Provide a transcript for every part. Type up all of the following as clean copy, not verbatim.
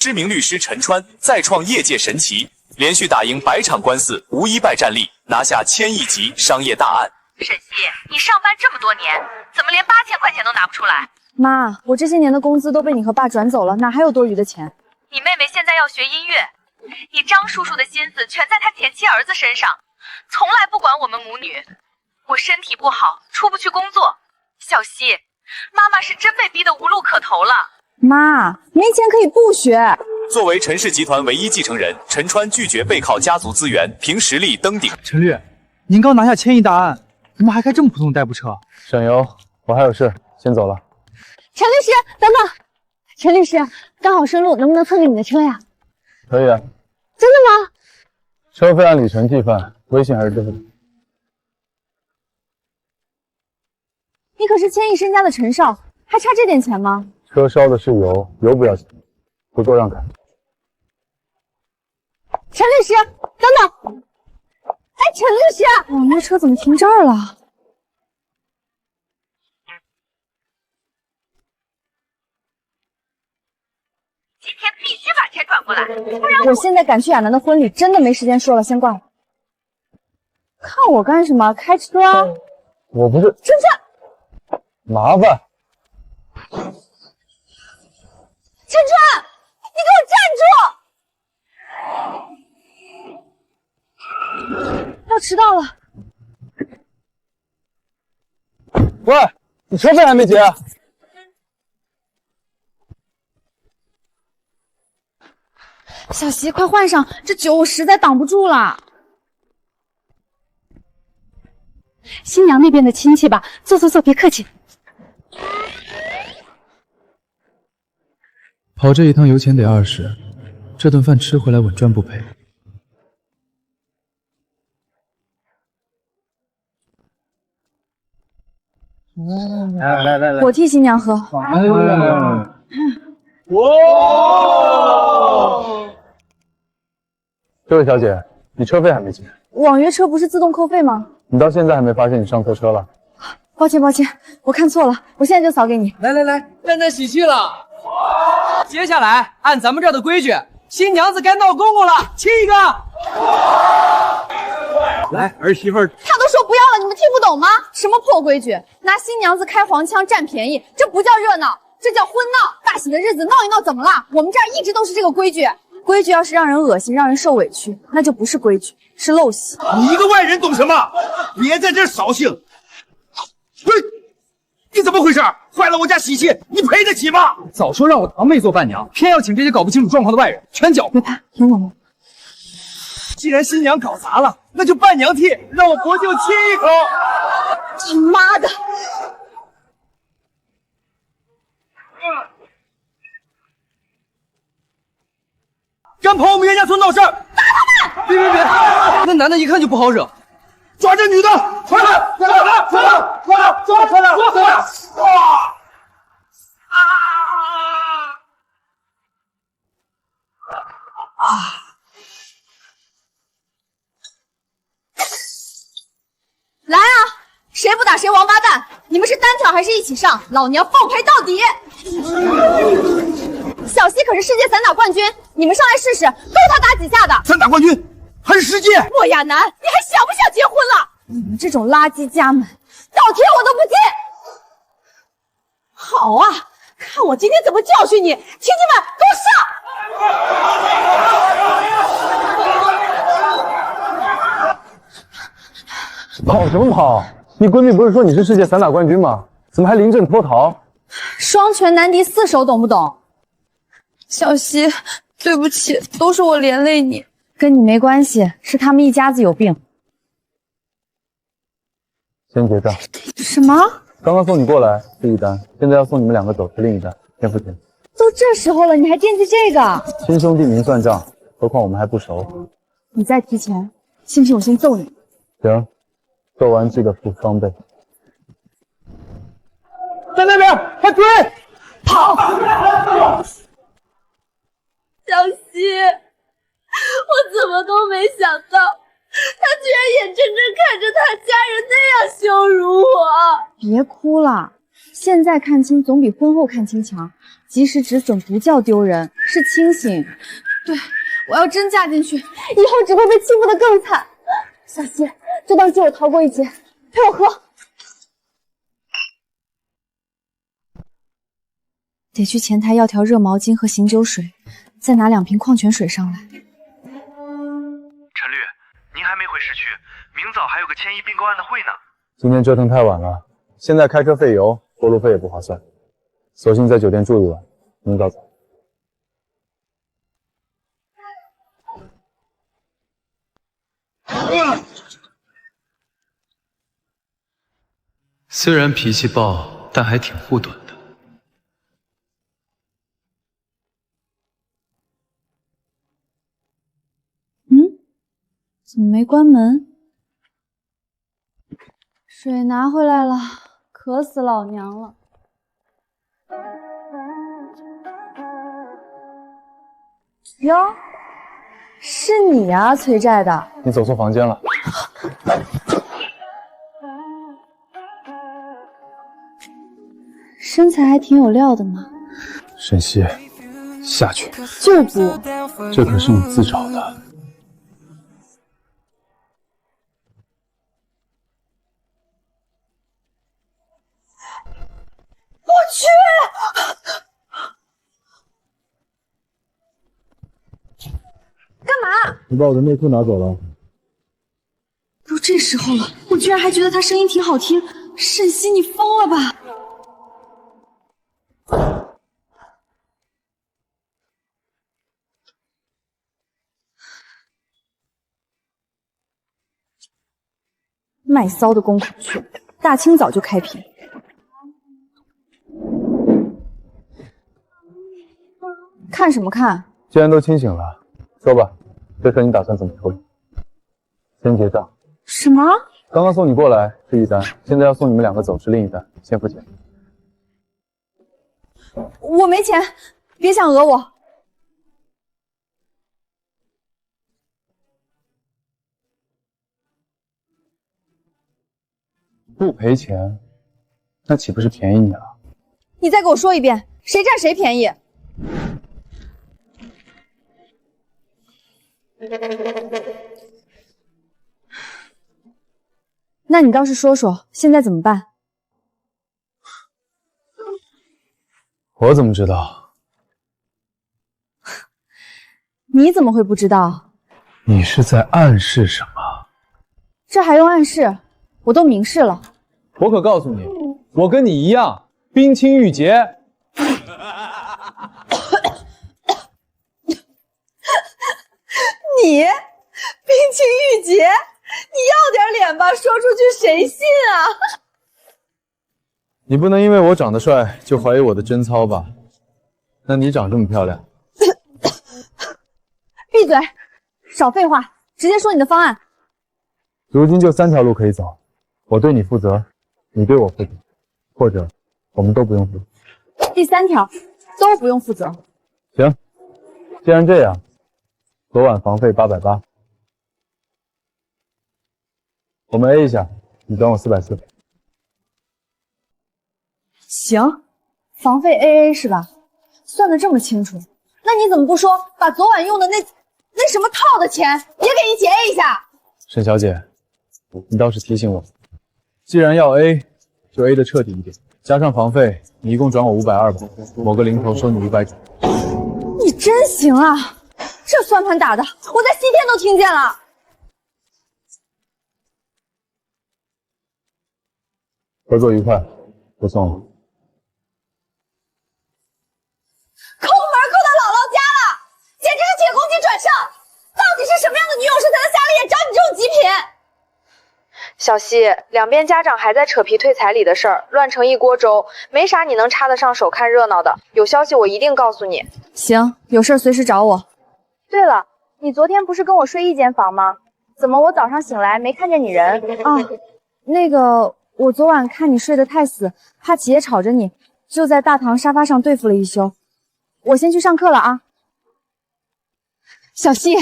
知名律师陈川再创业界神奇，连续打赢100场官司，无一败战力，拿下1000亿级商业大案。沈西，你上班这么多年，怎么连8000块钱都拿不出来？妈，我这些年的工资都被你和爸转走了，哪还有多余的钱？你妹妹现在要学音乐，你张叔叔的心思全在他前妻儿子身上，从来不管我们母女。我身体不好，出不去工作。小西，妈妈是真被逼得无路可投了。妈，没钱可以不学。作为陈氏集团唯一继承人，陈川拒绝背靠家族资源，凭实力登顶。陈律，您刚拿下1000亿大案，怎么还开这么普通的代步车？省油，我还有事，先走了。陈律师，等等，陈律师，刚好顺路，能不能蹭个你的车呀？可以啊。真的吗？车费按里程计算，微信还是支付宝？你可是1000亿身家的陈少，还差这点钱吗？车烧的是油，油不要钱，不够让开。陈律师，等等！哎，陈律师，我那车怎么停这儿了？今天必须把钱转过来，不然我现在赶去亚楠的婚礼，真的没时间说了，先挂了。看我干什么？开车啊！我不是陈川，麻烦。陈川，你给我站住！要迟到了。喂，你车费还没结啊？小席，快换上，这酒我实在挡不住了。新娘那边的亲戚吧，坐坐坐，别客气。跑这一趟油钱得20，这顿饭吃回来稳赚不赔。我替新娘喝。这位小姐，你车费还没结？网约车不是自动扣费吗？你到现在还没发现你上错车了？抱歉，我看错了，我现在就扫给你。来，沾沾喜气了。接下来按咱们这儿的规矩，新娘子该闹公公了，亲一个。来，儿媳妇儿。他都说不要了，你们听不懂吗？什么破规矩？拿新娘子开黄腔占便宜，这不叫热闹，这叫婚闹。大喜的日子闹一闹怎么了？我们这儿一直都是这个规矩。规矩要是让人恶心，让人受委屈，那就不是规矩，是陋习。你一个外人懂什么？别在这儿扫兴。喂，你怎么回事？坏了我家喜气，你赔得起吗？早说让我堂妹做伴娘，偏要请这些搞不清楚状况的外人，全搅。别怕，有我们。既然新娘搞砸了，那就伴娘替，让我国舅亲一口。你妈的！敢跑我们袁家村闹事儿，打他们！别，那男的一看就不好惹，抓这女的，快点，抓！来啊！谁不打谁王八蛋！你们是单挑还是一起上？老娘奉陪到底！小西可是世界散打冠军，你们上来试试，够他打几下的？散打冠军还是世界？莫亚楠，你还想不想结婚了？你们这种垃圾家们，倒贴我都不接！好啊，看我今天怎么教训你！亲戚们，给我上！跑什么跑？你闺蜜不是说你是世界散打冠军吗？怎么还临阵脱逃？双拳难敌4手，懂不懂？小西，对不起，都是我连累你，跟你没关系，是他们一家子有病。先结账。什么？刚刚送你过来是一单，现在要送你们2个走是另一单，先付钱。都这时候了，你还惦记这个？亲兄弟明算账，何况我们还不熟。你再提钱，信不信我先揍你？行，做完记得付双倍。在那边，快追！跑！小西，我怎么都没想到，他居然眼睁睁看着他家人那样羞辱我。别哭了，现在看清总比婚后看清强。及时止损不叫丢人，是清醒。对，我要真嫁进去，以后只会被欺负得更惨。小希，就当借我逃过一劫，陪我喝。得去前台要条热毛巾和醒酒水，再拿2瓶矿泉水上来。陈律，您还没回市区，明早还有个千亿并购案的会呢。今天折腾太晚了，现在开车费油，过路费也不划算，索性在酒店住一晚，明早走。虽然脾气暴，但还挺护短的。怎么没关门？水拿回来了，渴死老娘了。哟，是你啊，催债的。你走错房间了。身材还挺有料的嘛。沈西，下去。就不，这可是你自找的。我去！干嘛？你把我的内裤拿走了。都这时候了，我居然还觉得他声音挺好听。沈西，你疯了吧？卖骚的功夫去，大清早就开屏。看什么看？既然都清醒了，说吧，这事你打算怎么处理？先结账。什么？刚刚送你过来是一单，现在要送你们2个走是另一单，先付钱。我没钱，别想讹我。不赔钱，那岂不是便宜你了？你再给我说一遍，谁占谁便宜？那你倒是说说，现在怎么办？我怎么知道？你怎么会不知道？你是在暗示什么？这还用暗示？我都明示了。我可告诉你，我跟你一样，冰清玉洁。你冰清玉洁，你要点脸吧，说出去谁信啊？你不能因为我长得帅就怀疑我的贞操吧？那你长这么漂亮，闭嘴，少废话，直接说你的方案。如今就3条路可以走，我对你负责，你对我负责，或者我们都不用负责。第3条，都不用负责。行，既然这样，昨晚房费880，我们 A 一下，你转我440。行，房费 AA 是吧？算得这么清楚，那你怎么不说把昨晚用的那什么套的钱也给一起 A 一下？沈小姐，你倒是提醒我，既然要 A，就 A 的彻底一点，加上房费，你一共转我520吧，某个零头收你500转。你真行啊！这算盘打的，我在西天都听见了。合作愉快，不送了。抠门抠到姥姥家了，简直是铁公鸡转生！到底是什么样的女友是才能夏令业找你这种极品？小希，两边家长还在扯皮退彩礼的事儿，乱成一锅粥，没啥你能插得上手看热闹的。有消息我一定告诉你。行，有事随时找我。对了，你昨天不是跟我睡一间房吗？怎么我早上醒来没看见你人？啊，那个，我昨晚看你睡得太死，怕起夜吵着你，就在大堂沙发上对付了一宿。我先去上课了啊。小希，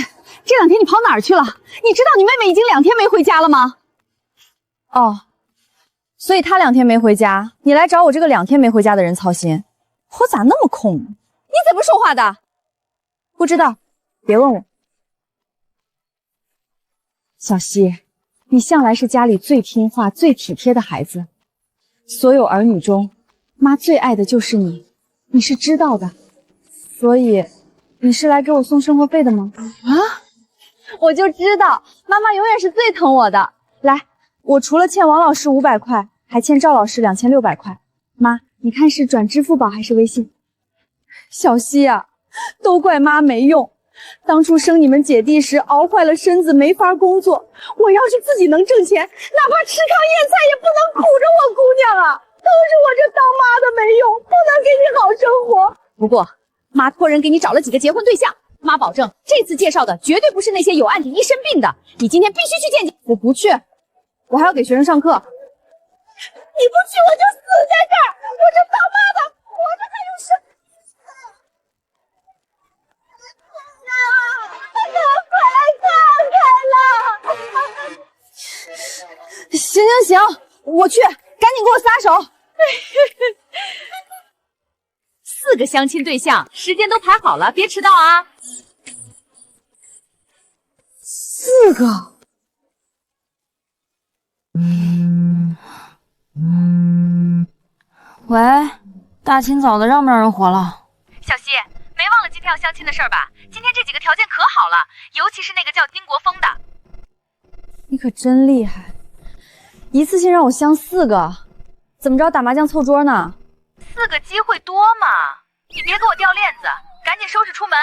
这2天你跑哪儿去了？你知道你妹妹已经2天没回家了吗？哦，所以她2天没回家，你来找我这个2天没回家的人操心。我咋那么空呢？你怎么说话的？不知道，别问我。小希，你向来是家里最听话、最体贴的孩子，所有儿女中，妈最爱的就是你，你是知道的。所以，你是来给我送生活费的吗？啊，我就知道，妈妈永远是最疼我的。来，我除了欠王老师500块，还欠赵老师2600块。妈，你看是转支付宝还是微信？小希啊，都怪妈没用。当初生你们姐弟时熬坏了身子，没法工作。我要是自己能挣钱，哪怕吃糠咽菜也不能苦着我姑娘啊！都是我这当妈的没用，不能给你好生活。不过，妈托人给你找了几个结婚对象，妈保证这次介绍的绝对不是那些有案底、一身病的。你今天必须去见见。我不去，我还要给学生上课。你不去，我就死在这儿！我这当妈的活着还有什么？快来看看啦！行行行，我去，赶紧给我撒手。4个相亲对象，时间都排好了，别迟到啊。4个。喂，大清早的让不让人活了？小希，没忘了今天要相亲的事儿吧？今天这几个条件可好了，尤其是那个叫丁国峰的。你可真厉害，一次性让我相4个，怎么着打麻将凑桌呢？4个机会多嘛，你别给我掉链子，赶紧收拾出门。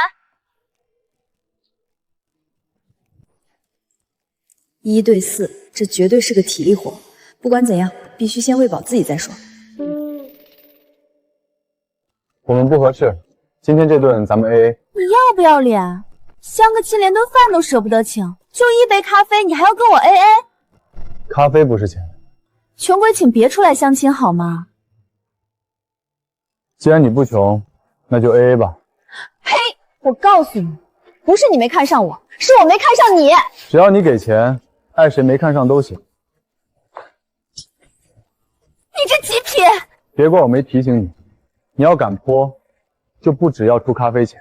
1对4，这绝对是个体力活。不管怎样，必须先喂饱自己再说。我们不合适，今天这顿咱们 AA。你要不要脸？相个亲连顿饭都舍不得请，就1杯咖啡，你还要跟我 AA？ 咖啡不是钱。穷鬼请别出来相亲好吗？既然你不穷，那就 AA 吧。呸！我告诉你，不是你没看上我，是我没看上你。只要你给钱，爱谁没看上都行。你这极品！别怪我没提醒你，你要敢泼，就不只要出咖啡钱，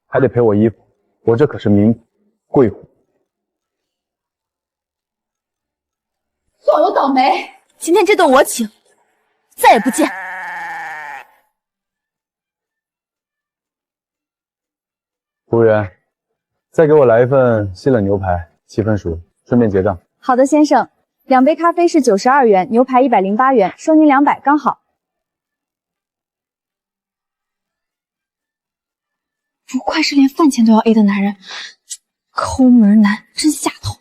还得赔我衣服。我这可是名仆贵妇。算我倒霉，今天这顿我请，再也不见。服务员，再给我来一份西冷牛排，7分熟，顺便结账。好的，先生，2杯咖啡是92元，牛排108元，收您200刚好。不愧是连饭钱都要 A 的男人，抠门男真下头。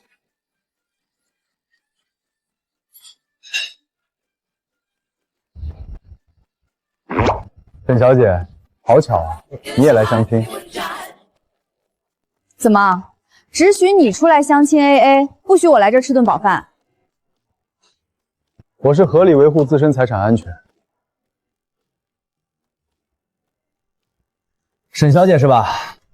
沈小姐，好巧啊，你也来相亲？怎么，只许你出来相亲 AA， 不许我来这儿吃顿饱饭？我是合理维护自身财产安全。沈小姐是吧？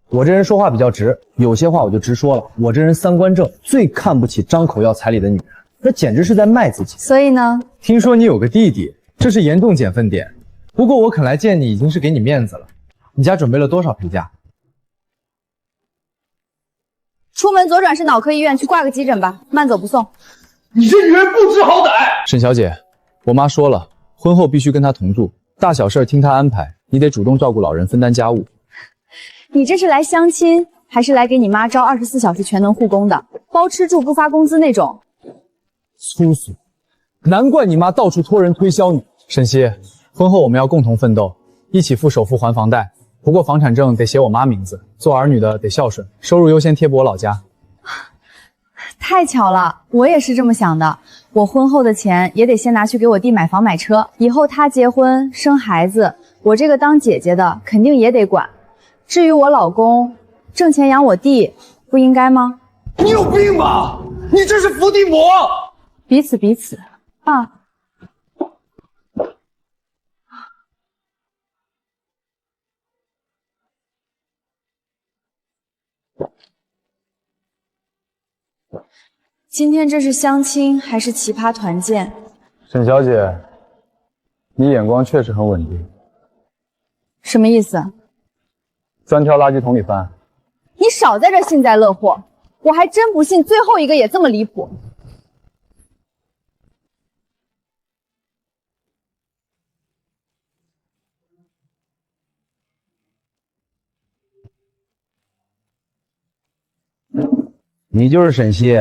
我这人说话比较直，有些话我就直说了。我这人3观正，最看不起张口要彩礼的女人，那简直是在卖自己。所以呢？听说你有个弟弟，这是严重减分点。不过我肯来见你，已经是给你面子了。你家准备了多少陪嫁？出门左转是脑科医院，去挂个急诊吧，慢走不送。你这女人不知好歹！沈小姐，我妈说了，婚后必须跟她同住，大小事听她安排，你得主动照顾老人，分担家务。你这是来相亲，还是来给你妈招24小时全能护工的，包吃住不发工资那种？粗俗，难怪你妈到处托人推销你。沈西，婚后我们要共同奋斗，一起付首付还房贷。不过房产证得写我妈名字，做儿女的得孝顺，收入优先贴补我老家。太巧了，我也是这么想的。我婚后的钱也得先拿去给我弟买房买车，以后他结婚生孩子，我这个当姐姐的肯定也得管。至于我老公，挣钱养我弟，不应该吗？你有病吧？你这是伏地魔！彼此彼此啊。今天这是相亲还是奇葩团建？沈小姐，你眼光确实很稳定，什么意思？专挑垃圾桶里翻。你少在这幸灾乐祸，我还真不信最后一个也这么离谱。你就是沈西，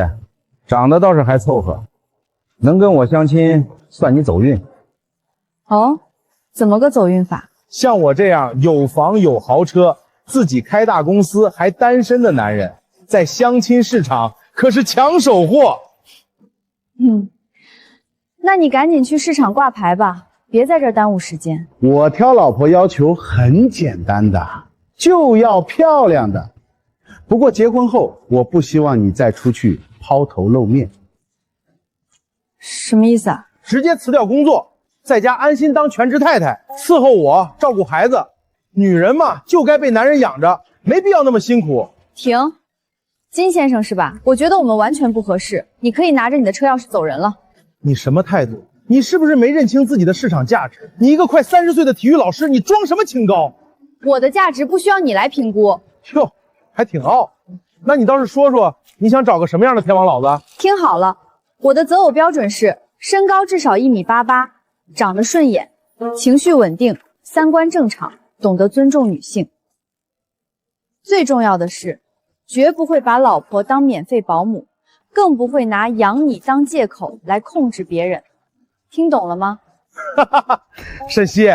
长得倒是还凑合，能跟我相亲算你走运。哦，怎么个走运法？像我这样有房有豪车，自己开大公司还单身的男人，在相亲市场可是抢手货。那你赶紧去市场挂牌吧，别在这儿耽误时间。我挑老婆要求很简单的，就要漂亮的。不过结婚后，我不希望你再出去抛头露面。什么意思啊？直接辞掉工作，在家安心当全职太太，伺候我，照顾孩子。女人嘛，就该被男人养着，没必要那么辛苦。停，金先生是吧？我觉得我们完全不合适，你可以拿着你的车钥匙走人了。你什么态度？你是不是没认清自己的市场价值？你一个快30岁的体育老师，你装什么清高？我的价值不需要你来评估。哟，还挺傲。那你倒是说说，你想找个什么样的天王老子？听好了，我的择偶标准是身高至少1.88米，长得顺眼，情绪稳定，三观正常，懂得尊重女性。最重要的是，绝不会把老婆当免费保姆，更不会拿养你当借口来控制别人。听懂了吗？沈西，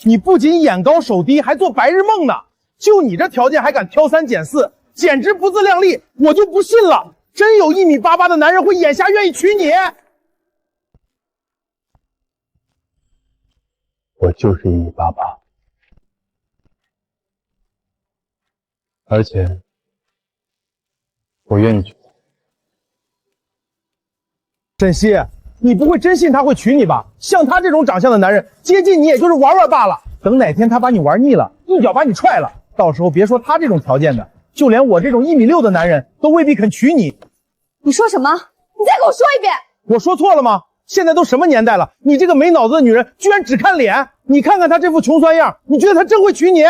你不仅眼高手低，还做白日梦呢。就你这条件还敢挑3拣4，简直不自量力，我就不信了，真有1.88米的男人会眼瞎愿意娶你。我就是1.88米，而且我愿意娶。沈西，你不会真信他会娶你吧？像他这种长相的男人，接近你也就是玩玩罢了。等哪天他把你玩腻了，一脚把你踹了，到时候别说他这种条件的，就连我这种1.6米的男人都未必肯娶你。你说什么？你再给我说一遍！我说错了吗？现在都什么年代了，你这个没脑子的女人居然只看脸！你看看他这副穷酸样，你觉得他真会娶你？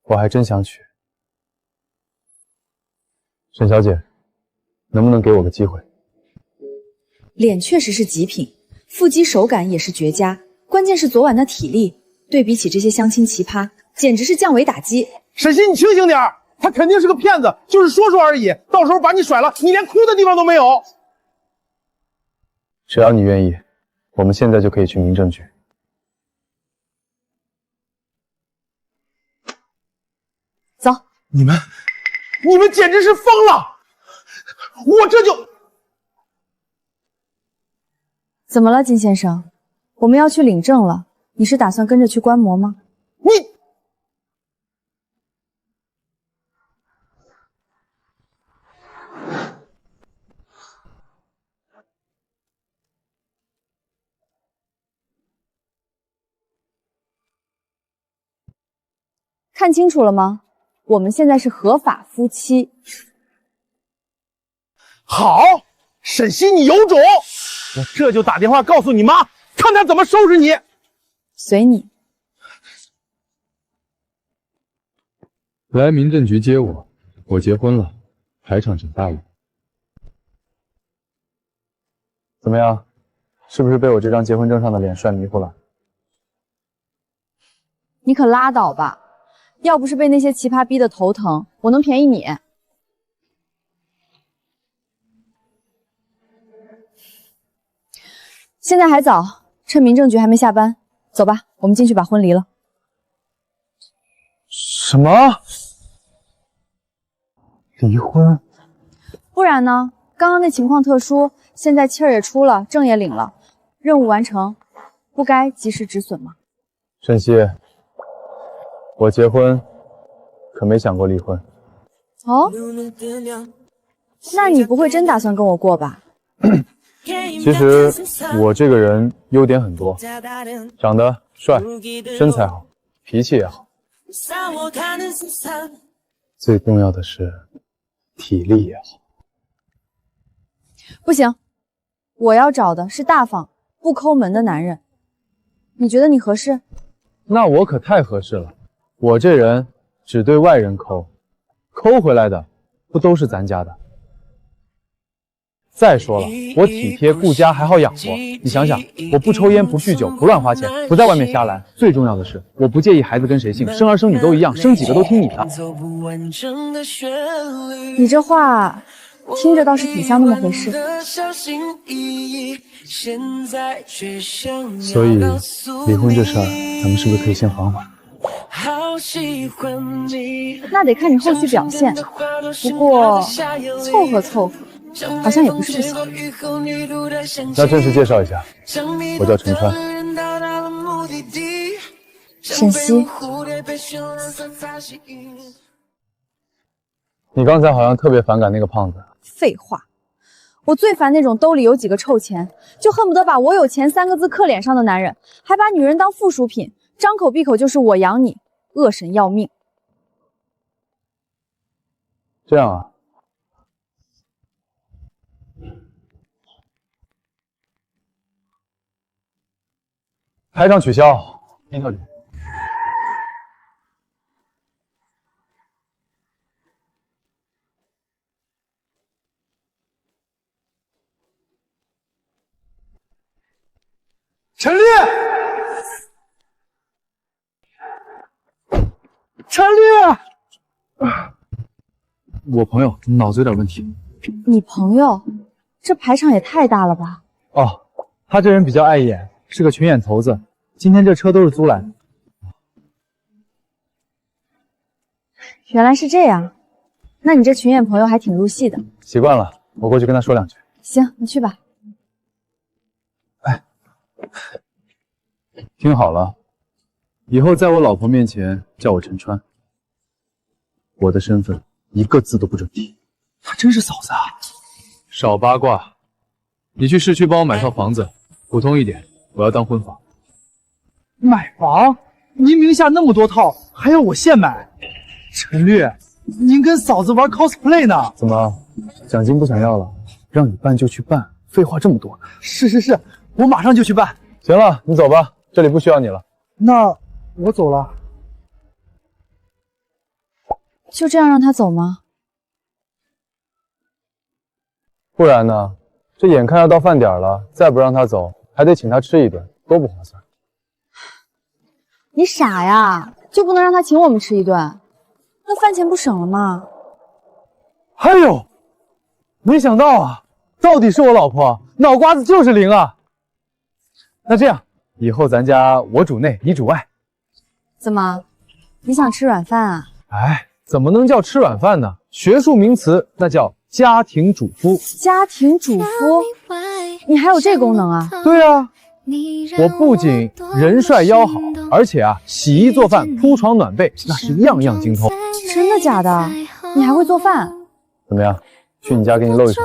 我还真想娶。沈小姐，能不能给我个机会？脸确实是极品，腹肌手感也是绝佳，关键是昨晚的体力，对比起这些相亲奇葩，简直是降维打击。沈西，你清醒点儿，他肯定是个骗子，就是说说而已，到时候把你甩了，你连哭的地方都没有。只要你愿意，我们现在就可以去民政局。走。你们简直是疯了！我这就……怎么了，金先生？我们要去领证了，你是打算跟着去观摩吗？你看清楚了吗？我们现在是合法夫妻。好，沈西，你有种！我这就打电话告诉你妈，看她怎么收拾你。随你。来民政局接我，我结婚了，排场整大了。怎么样？是不是被我这张结婚证上的脸帅迷糊了？你可拉倒吧！要不是被那些奇葩逼得头疼，我能便宜你？现在还早，趁民政局还没下班，走吧，我们进去把婚离了。什么？离婚？不然呢？刚刚那情况特殊，现在气儿也出了，证也领了，任务完成，不该及时止损吗？沈西，我结婚可没想过离婚。哦？那你不会真打算跟我过吧？其实我这个人优点很多，长得帅，身材好，脾气也好，最重要的是体力也好。不行，我要找的是大方不抠门的男人。你觉得你合适？那我可太合适了。我这人只对外人抠，抠回来的不都是咱家的。再说了，我体贴顾家还好养活，你想想，我不抽烟不酗酒不乱花钱，不在外面瞎来，最重要的是我不介意孩子跟谁姓，生儿生女都一样，生几个都听你的。你这话听着倒是挺像那么回事。所以离婚这事儿，咱们是不是可以先缓缓？那得看你后续表现，不过凑合凑合，好像也不是不行。那正式介绍一下，我叫陈川。沈西，你刚才好像特别反感那个胖子。废话，我最烦那种兜里有几个臭钱，就恨不得把我有钱3个字刻脸上的男人，还把女人当附属品，张口闭口就是我养你，恶神要命。这样啊。排场取消，樱桃姐。陈丽，陈丽，我朋友脑子有点问题。你朋友？这排场也太大了吧？哦，他这人比较碍眼，是个群眼头子。今天这车都是租来的。原来是这样，那你这群眼朋友还挺入戏的。习惯了，我过去跟他说2句。行，你去吧。听好了，以后在我老婆面前叫我陈川，我的身份1个字都不准提。她真是嫂子啊！少八卦，你去市区帮我买套房子，普通一点，我要当婚房。买房？您名下那么多套，还要我现买？陈律，您跟嫂子玩 cosplay 呢？怎么，奖金不想要了？让你办就去办，废话这么多。是，我马上就去办。行了，你走吧，这里不需要你了。那我走了。就这样让他走吗？不然呢？这眼看要到饭点了，再不让他走，还得请他吃一顿，多不划算。你傻呀？就不能让他请我们吃一顿？那饭钱不省了吗？哎呦，没想到啊，到底是我老婆，脑瓜子就是灵啊！那这样，以后咱家我主内，你主外。怎么，你想吃软饭啊？哎，怎么能叫吃软饭呢？学术名词那叫家庭主夫。家庭主夫？你还有这功能啊？对啊，我不仅人帅腰好，而且啊，洗衣做饭、铺床暖被，那是样样精通。真的假的？你还会做饭？怎么样？去你家给你露一手。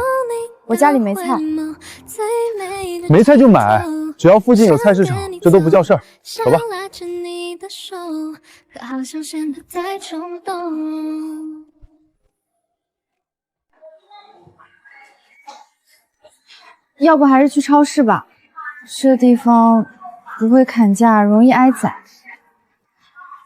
我家里没菜。没菜就买，只要附近有菜市场，这都不叫事儿。走吧。要不还是去超市吧，这地方不会砍价，容易挨宰。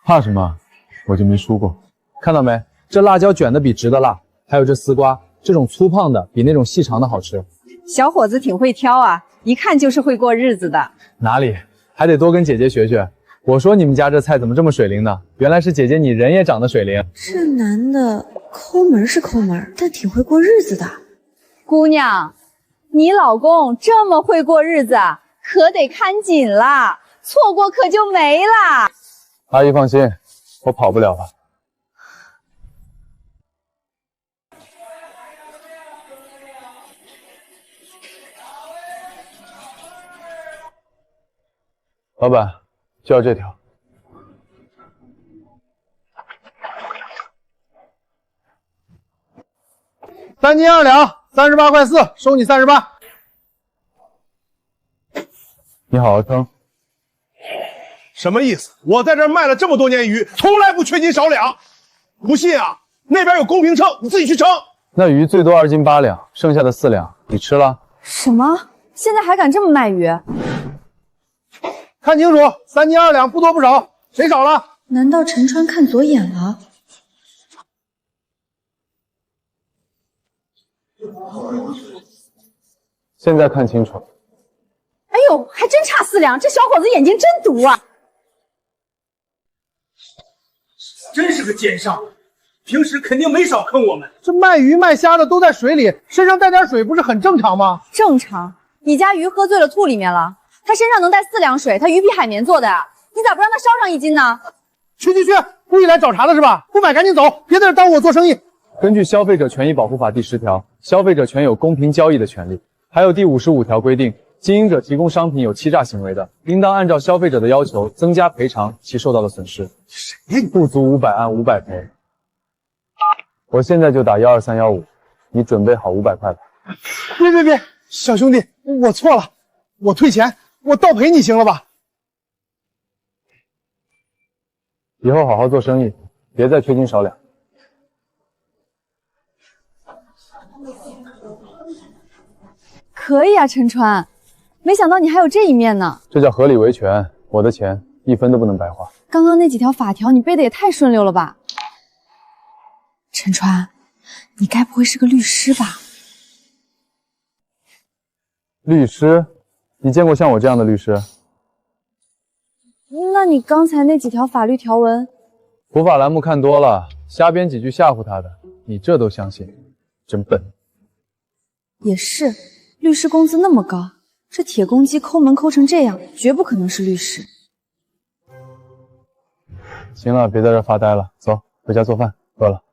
怕什么？我就没输过。看到没？这辣椒卷的比直的辣，还有这丝瓜，这种粗胖的比那种细长的好吃。小伙子挺会挑啊，一看就是会过日子的。哪里？还得多跟姐姐学学。我说你们家这菜怎么这么水灵呢？原来是姐姐你人也长得水灵。这男的抠门是抠门，但挺会过日子的。姑娘，你老公这么会过日子，可得看紧了，错过可就没了。阿姨放心，我跑不了了。老板，就要这条。3斤2两，38块4，收你38。你好好称。什么意思？我在这儿卖了这么多年鱼，从来不缺斤少两。不信啊，那边有公平称，你自己去称。那鱼最多2斤8两，剩下的4两你吃了？什么？现在还敢这么卖鱼？看清楚，3斤2两，不多不少，谁少了难道陈川看左眼了？现在看清楚。哎呦，还真差4两，这小伙子眼睛真毒啊！真是个奸商，平时肯定没少坑我们。这卖鱼卖虾的都在水里，身上带点水不是很正常吗？正常，你家鱼喝醉了吐里面了，他身上能带4两水，他鱼皮海绵做的呀，你咋不让他烧上1斤呢？去，故意来找茬的是吧？不买赶紧走，别在这耽误我做生意。根据《消费者权益保护法》第10条，消费者权有公平交易的权利。还有第55条规定，经营者提供商品有欺诈行为的，应当按照消费者的要求增加赔偿其受到的损失。谁不足500按500赔。我现在就打12315，你准备好500块吧。别，小兄弟，我错了，我退钱，我倒赔你行了吧？以后好好做生意，别再缺斤少两。可以啊，陈川，没想到你还有这一面呢。这叫合理维权，我的钱1分都不能白花。刚刚那几条法条你背的也太顺溜了吧？陈川，你该不会是个律师吧？律师？你见过像我这样的律师？那你刚才那几条法律条文，普法栏目看多了，瞎编几句吓唬他的，你这都相信，真笨。也是，律师工资那么高，这铁公鸡抠门抠成这样，绝不可能是律师。行了，别在这发呆了，走，回家做饭，饿了。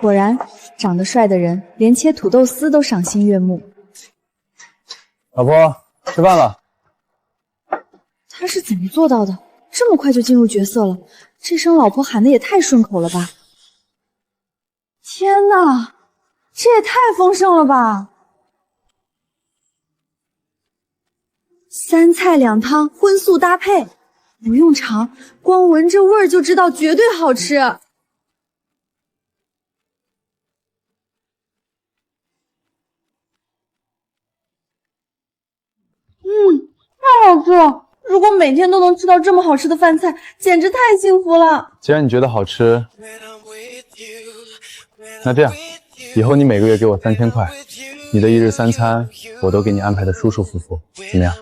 果然，长得帅的人连切土豆丝都赏心悦目。老婆，吃饭了。他是怎么做到的？这么快就进入角色了？这声老婆喊的也太顺口了吧！天哪，这也太丰盛了吧！3菜2汤，荤素搭配，不用尝，光闻这味儿就知道绝对好吃。太好吃了！如果每天都能吃到这么好吃的饭菜，简直太幸福了。既然你觉得好吃，那这样，以后你每个月给我3000块，你的1日3餐我都给你安排的舒舒服服，怎么样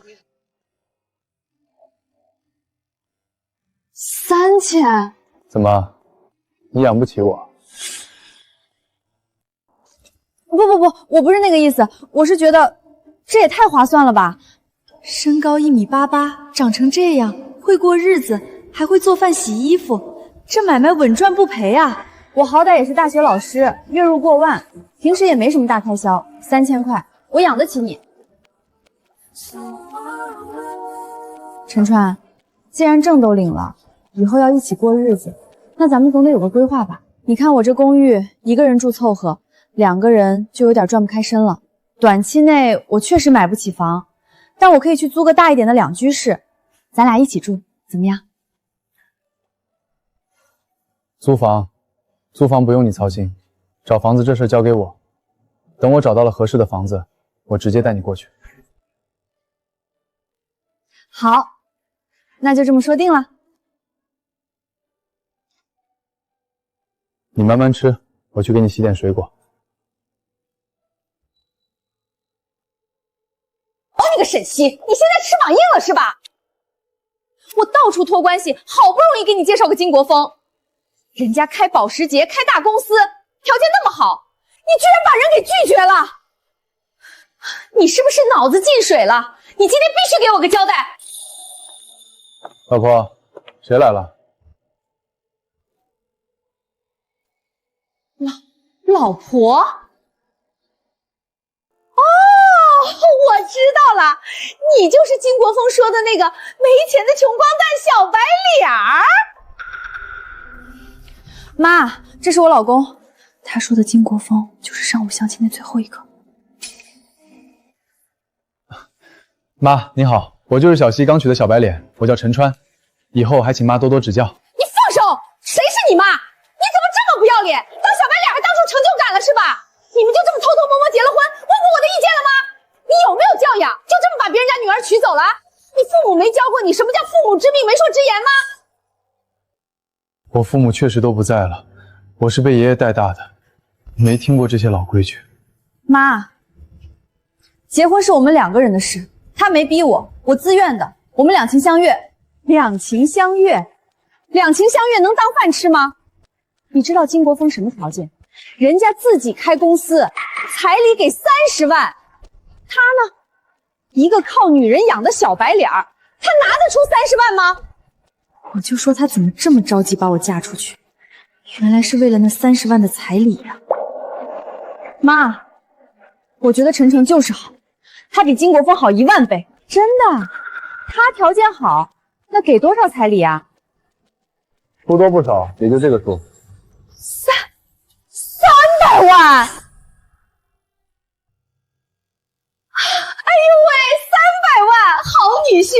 ？3000？怎么，你养不起我？不，我不是那个意思，我是觉得这也太划算了吧。身高1.88米，长成这样，会过日子，还会做饭洗衣服，这买卖稳赚不赔啊！我好歹也是大学老师，月入过万，平时也没什么大开销，3000块，我养得起你。陈川，既然证都领了，以后要一起过日子，那咱们总得有个规划吧？你看我这公寓，一个人住凑合，2个人就有点转不开身了。短期内我确实买不起房。但我可以去租个大一点的2居室，咱俩一起住，怎么样？租房不用你操心，找房子这事交给我。等我找到了合适的房子，我直接带你过去。好，那就这么说定了。你慢慢吃，我去给你洗点水果。那个沈西，你现在翅膀硬了是吧？我到处托关系，好不容易给你介绍个金国峰，人家开保时捷，开大公司，条件那么好，你居然把人给拒绝了，你是不是脑子进水了？你今天必须给我个交代。老婆，谁来了？老婆？我知道了，你就是金国峰说的那个没钱的穷光蛋小白脸儿。妈，这是我老公，他说的金国峰就是上午相亲的最后一个。妈，你好，我就是小西刚娶的小白脸，我叫陈川，以后还请妈多多指教。你放手！谁是你妈？你怎么娶走了？你父母没教过你什么叫父母之命，媒妁之言吗？我父母确实都不在了，我是被爷爷带大的，没听过这些老规矩。妈，结婚是我们2个人的事，他没逼我，我自愿的，我们两情相悦。两情相悦？两情相悦能当饭吃吗？你知道金国峰什么条件？人家自己开公司，彩礼给30万，他呢，一个靠女人养的小白脸儿，他拿得出30万吗？我就说他怎么这么着急把我嫁出去，原来是为了那30万的彩礼呀！妈，我觉得程程就是好，他比金国峰好1万倍，真的。他条件好，那给多少彩礼啊？不多不少，也就这个数。300万！哎呦喂，300万，好女婿！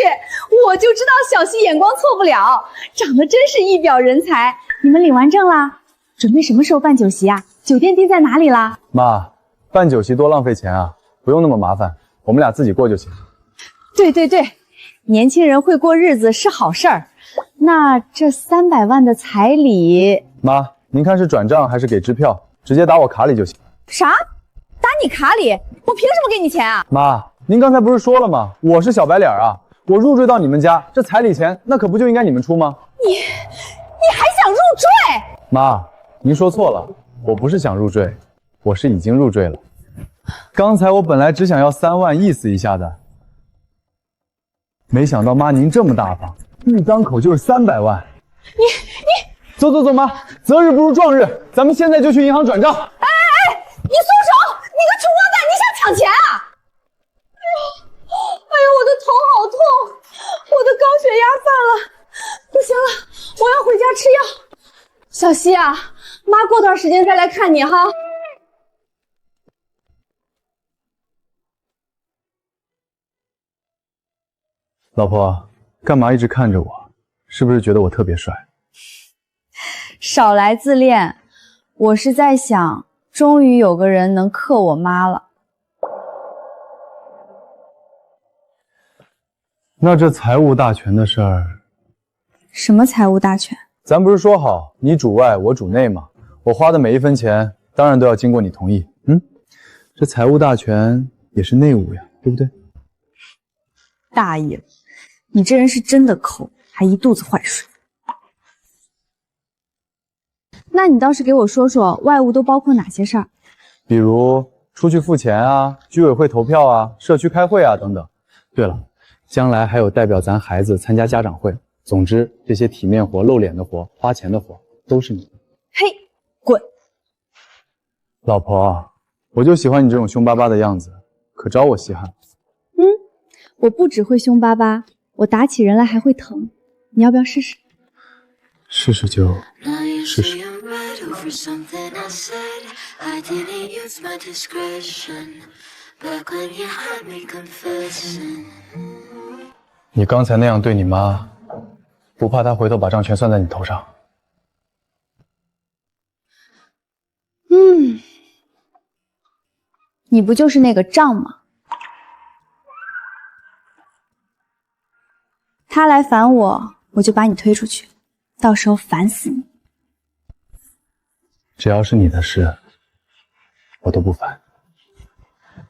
我就知道小溪眼光错不了，长得真是一表人才。你们领完证啦？准备什么时候办酒席啊？酒店定在哪里啦？妈，办酒席多浪费钱啊，不用那么麻烦，我们俩自己过就行。对对对，年轻人会过日子是好事儿。那这300万的彩礼，妈，您看是转账还是给支票？直接打我卡里就行。啥？打你卡里？我凭什么给你钱啊？妈，您刚才不是说了吗？我是小白脸啊，我入赘到你们家，这彩礼钱那可不就应该你们出吗？你还想入赘？妈，您说错了，我不是想入赘，我是已经入赘了。刚才我本来只想要3万意思一下的，没想到妈您这么大方，一张口就是300万。你走走走，妈，择日不如撞日，咱们现在就去银行转账。哎，你松手！你个穷光蛋，你想抢钱啊？哎呦，我的头好痛，我的高血压犯了，不行了，我要回家吃药。小溪啊，妈过段时间再来看你哈。老婆，干嘛一直看着我？是不是觉得我特别帅？少来自恋，我是在想，终于有个人能克我妈了。那这财务大权的事儿，什么财务大权？咱不是说好你主外我主内吗？我花的每一分钱，当然都要经过你同意。这财务大权也是内务呀，对不对？大爷，你这人是真的抠，还一肚子坏水。那你倒是给我说说，外务都包括哪些事儿？比如出去付钱啊，居委会投票啊，社区开会啊等等。对了，将来还有代表咱孩子参加家长会。总之，这些体面活、露脸的活、花钱的活，都是你的。嘿，滚！老婆，我就喜欢你这种凶巴巴的样子，可招我稀罕。我不只会凶巴巴，我打起人来还会疼。你要不要试试？试试就试试。你刚才那样对你妈，不怕她回头把账全算在你头上？你不就是那个账吗？他来烦我，我就把你推出去，到时候烦死你。只要是你的事，我都不烦。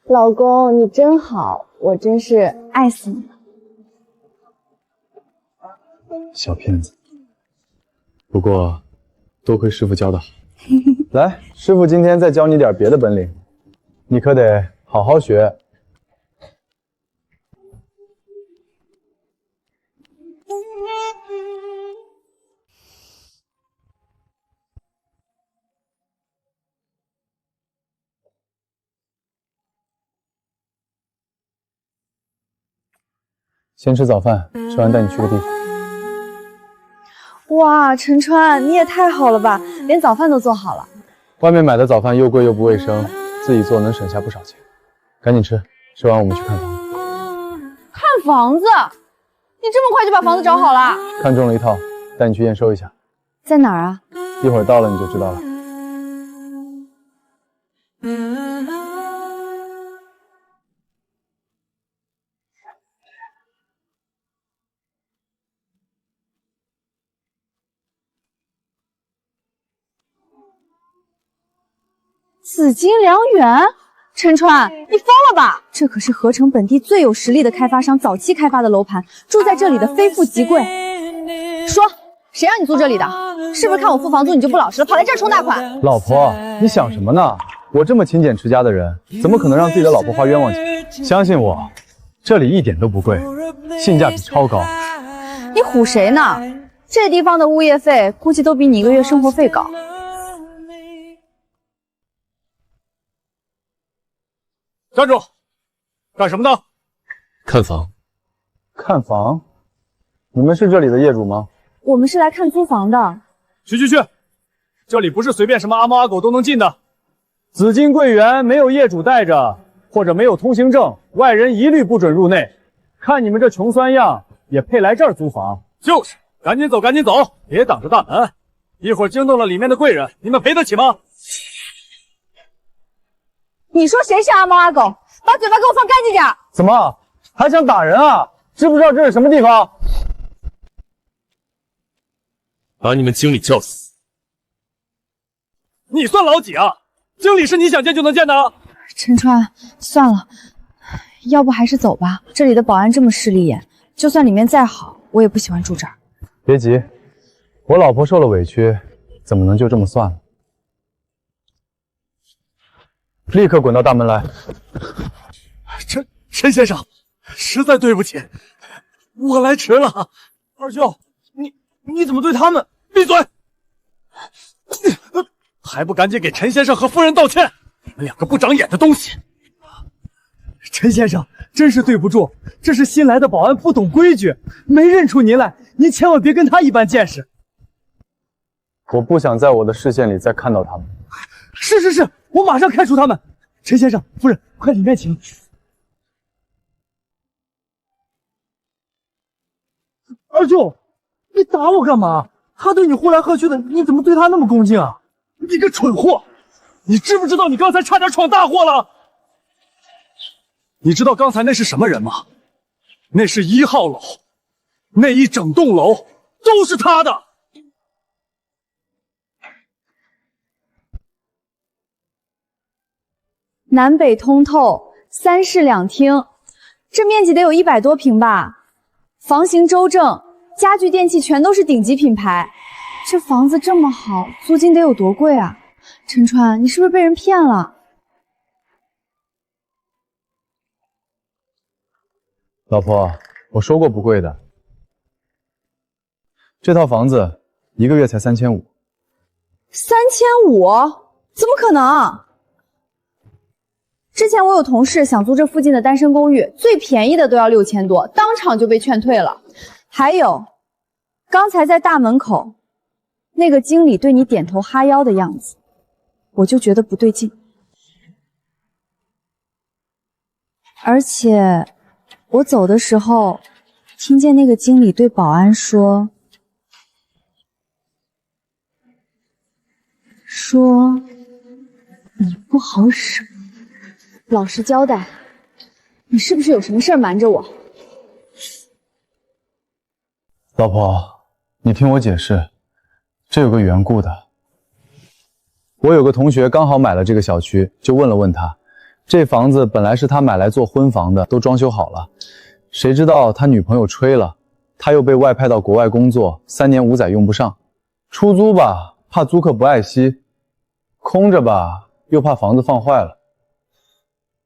老公，你真好，我真是爱死你了。小骗子，不过多亏师傅教的好。来，师傅今天再教你点别的本领，你可得好好学。先吃早饭，吃完带你去个地方。哇，陈川，你也太好了吧，连早饭都做好了。外面买的早饭又贵又不卫生，自己做能省下不少钱。赶紧吃，吃完我们去看房子。看房子？你这么快就把房子找好了？看中了一套，带你去验收一下。在哪儿啊？一会儿到了你就知道了。紫金良园，陈川，你疯了吧？这可是河城本地最有实力的开发商早期开发的楼盘，住在这里的非富即贵。说，谁让你租这里的？是不是看我付房租你就不老实了，跑来这儿充大款？老婆，你想什么呢？我这么勤俭持家的人，怎么可能让自己的老婆花冤枉钱？相信我，这里一点都不贵，性价比超高。你唬谁呢？这地方的物业费估计都比你1个月生活费高。站住！干什么呢？看房。看房？你们是这里的业主吗？我们是来看租房的。去！这里不是随便什么阿猫阿狗都能进的。紫金桂园没有业主带着，或者没有通行证，外人一律不准入内。看你们这穷酸样，也配来这儿租房？就是，赶紧走，别挡着大门，一会儿惊动了里面的贵人，你们赔得起吗？你说谁是阿猫阿狗？把嘴巴给我放干净点！怎么还想打人啊？知不知道这是什么地方？把你们经理叫死！你算老几啊？经理是你想见就能见的？陈川，算了，要不还是走吧。这里的保安这么势利眼，就算里面再好，我也不喜欢住这儿。别急，我老婆受了委屈，怎么能就这么算了？立刻滚到大门来！陈先生，实在对不起，我来迟了。二舅，你怎么对他们？闭嘴！还不赶紧给陈先生和夫人道歉！你们两个不长眼的东西！陈先生，真是对不住，这是新来的保安不懂规矩，没认出您来，您千万别跟他一般见识。我不想在我的视线里再看到他们。是，我马上开除他们。陈先生，夫人，快里面请。二舅，你打我干嘛？他对你呼来喝去的，你怎么对他那么恭敬啊？你个蠢货！你知不知道你刚才差点闯大祸了？你知道刚才那是什么人吗？那是1号楼，那一整栋楼都是他的。南北通透，3室2厅，这面积得有100多平吧？房型周正，家具电器全都是顶级品牌。这房子这么好，租金得有多贵啊？陈川，你是不是被人骗了？老婆，我说过不贵的。这套房子1个月才3500。3500？怎么可能？之前我有同事想租这附近的单身公寓，最便宜的都要6000多，当场就被劝退了。还有，刚才在大门口，那个经理对你点头哈腰的样子，我就觉得不对劲。而且，我走的时候，听见那个经理对保安说你不好使。老实交代，你是不是有什么事儿瞒着我？老婆，你听我解释，这有个缘故的。我有个同学刚好买了这个小区，就问了问他，这房子本来是他买来做婚房的，都装修好了，谁知道他女朋友吹了，他又被外派到国外工作，3年5载用不上，出租吧怕租客不爱惜，空着吧又怕房子放坏了。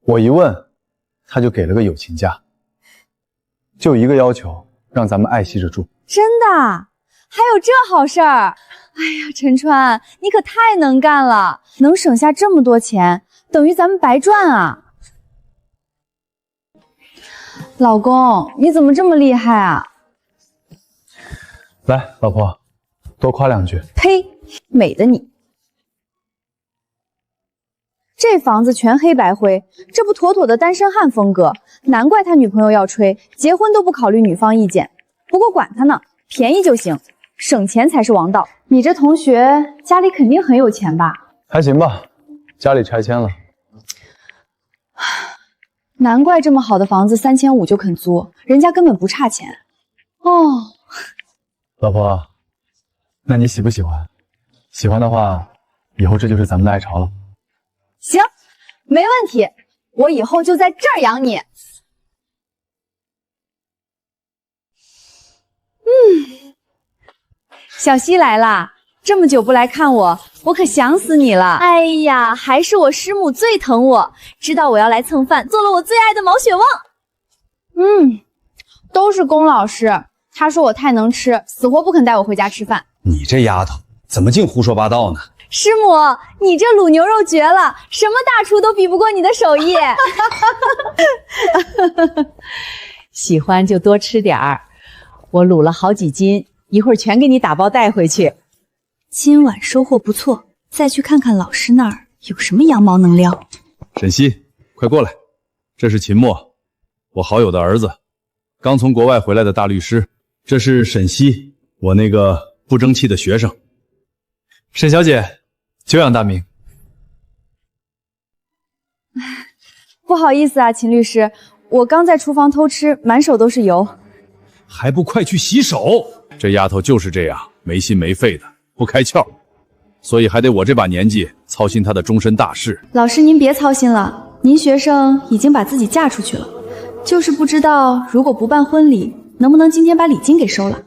我一问，他就给了个友情价，就一个要求，让咱们爱惜着住。真的？还有这好事儿？哎呀，陈川，你可太能干了，能省下这么多钱，等于咱们白赚啊！老公，你怎么这么厉害啊？来，老婆，多夸2句。呸，美的你！这房子全黑白灰，这不妥妥的单身汉风格，难怪他女朋友要吹，结婚都不考虑女方意见。不过管他呢，便宜就行，省钱才是王道。你这同学家里肯定很有钱吧？还行吧，家里拆迁了。难怪这么好的房子3500就肯租，人家根本不差钱。哦，老婆，那你喜不喜欢？喜欢的话，以后这就是咱们的爱巢了。行，没问题，我以后就在这儿养你。小西来啦，这么久不来看我，我可想死你了。哎呀，还是我师母最疼我，知道我要来蹭饭，做了我最爱的毛血旺。都是龚老师，他说我太能吃，死活不肯带我回家吃饭。你这丫头怎么净胡说八道呢？师母，你这卤牛肉绝了，什么大厨都比不过你的手艺。喜欢就多吃点儿，我卤了好几斤，一会儿全给你打包带回去。今晚收获不错，再去看看老师那儿有什么羊毛能撩。沈西，快过来，这是秦墨，我好友的儿子，刚从国外回来的大律师。这是沈西，我那个不争气的学生。沈小姐，久仰大名。不好意思啊，秦律师，我刚在厨房偷吃，满手都是油。还不快去洗手！这丫头就是这样，没心没肺的，不开窍，所以还得我这把年纪操心她的终身大事。老师您别操心了，您学生已经把自己嫁出去了，就是不知道如果不办婚礼，能不能今天把礼金给收了。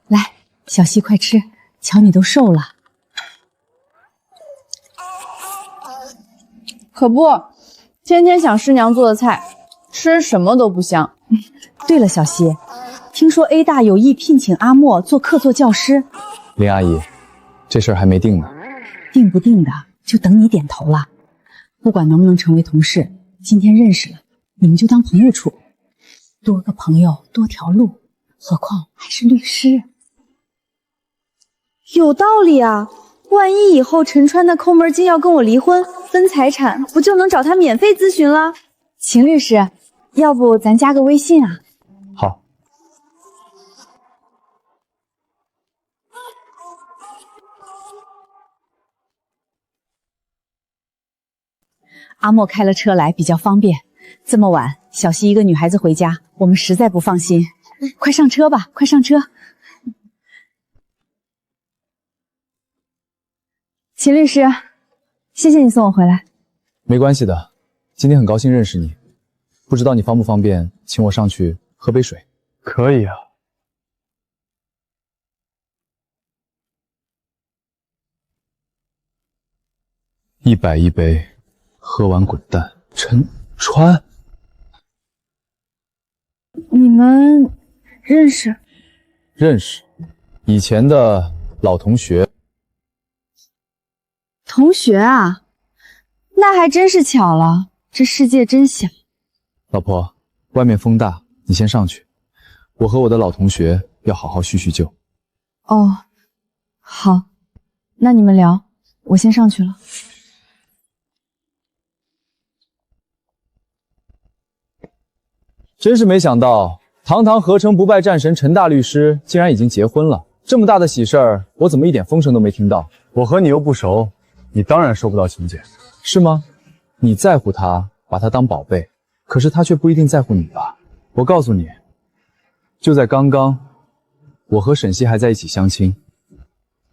来，小西快吃，瞧你都瘦了。可不，天天想师娘做的菜，吃什么都不香。对了，小西，听说 A 大有意聘请阿莫做客座教师。林阿姨，这事儿还没定呢。定不定的，就等你点头了。不管能不能成为同事，今天认识了，你们就当朋友处。多个朋友多条路，何况还是律师。有道理啊，万一以后陈川那抠门精要跟我离婚分财产，不就能找他免费咨询了？秦律师，要不咱加个微信啊？好。阿莫开了车来比较方便，这么晚小西一个女孩子回家，我们实在不放心。快上车吧，快上车。秦律师，谢谢你送我回来。没关系的，今天很高兴认识你，不知道你方不方便请我上去喝杯水？可以啊。100一杯，喝完滚蛋。陈川，你们认识？认识，以前的老同学。同学啊，那还真是巧了，这世界真小。老婆，外面风大，你先上去，我和我的老同学要好好叙叙旧。哦，好，那你们聊，我先上去了。真是没想到，堂堂合成不败战神陈大律师竟然已经结婚了，这么大的喜事儿，我怎么一点风声都没听到？我和你又不熟，你当然收不到请柬，是吗？你在乎他，把他当宝贝，可是他却不一定在乎你吧？我告诉你，就在刚刚，我和沈西还在一起相亲，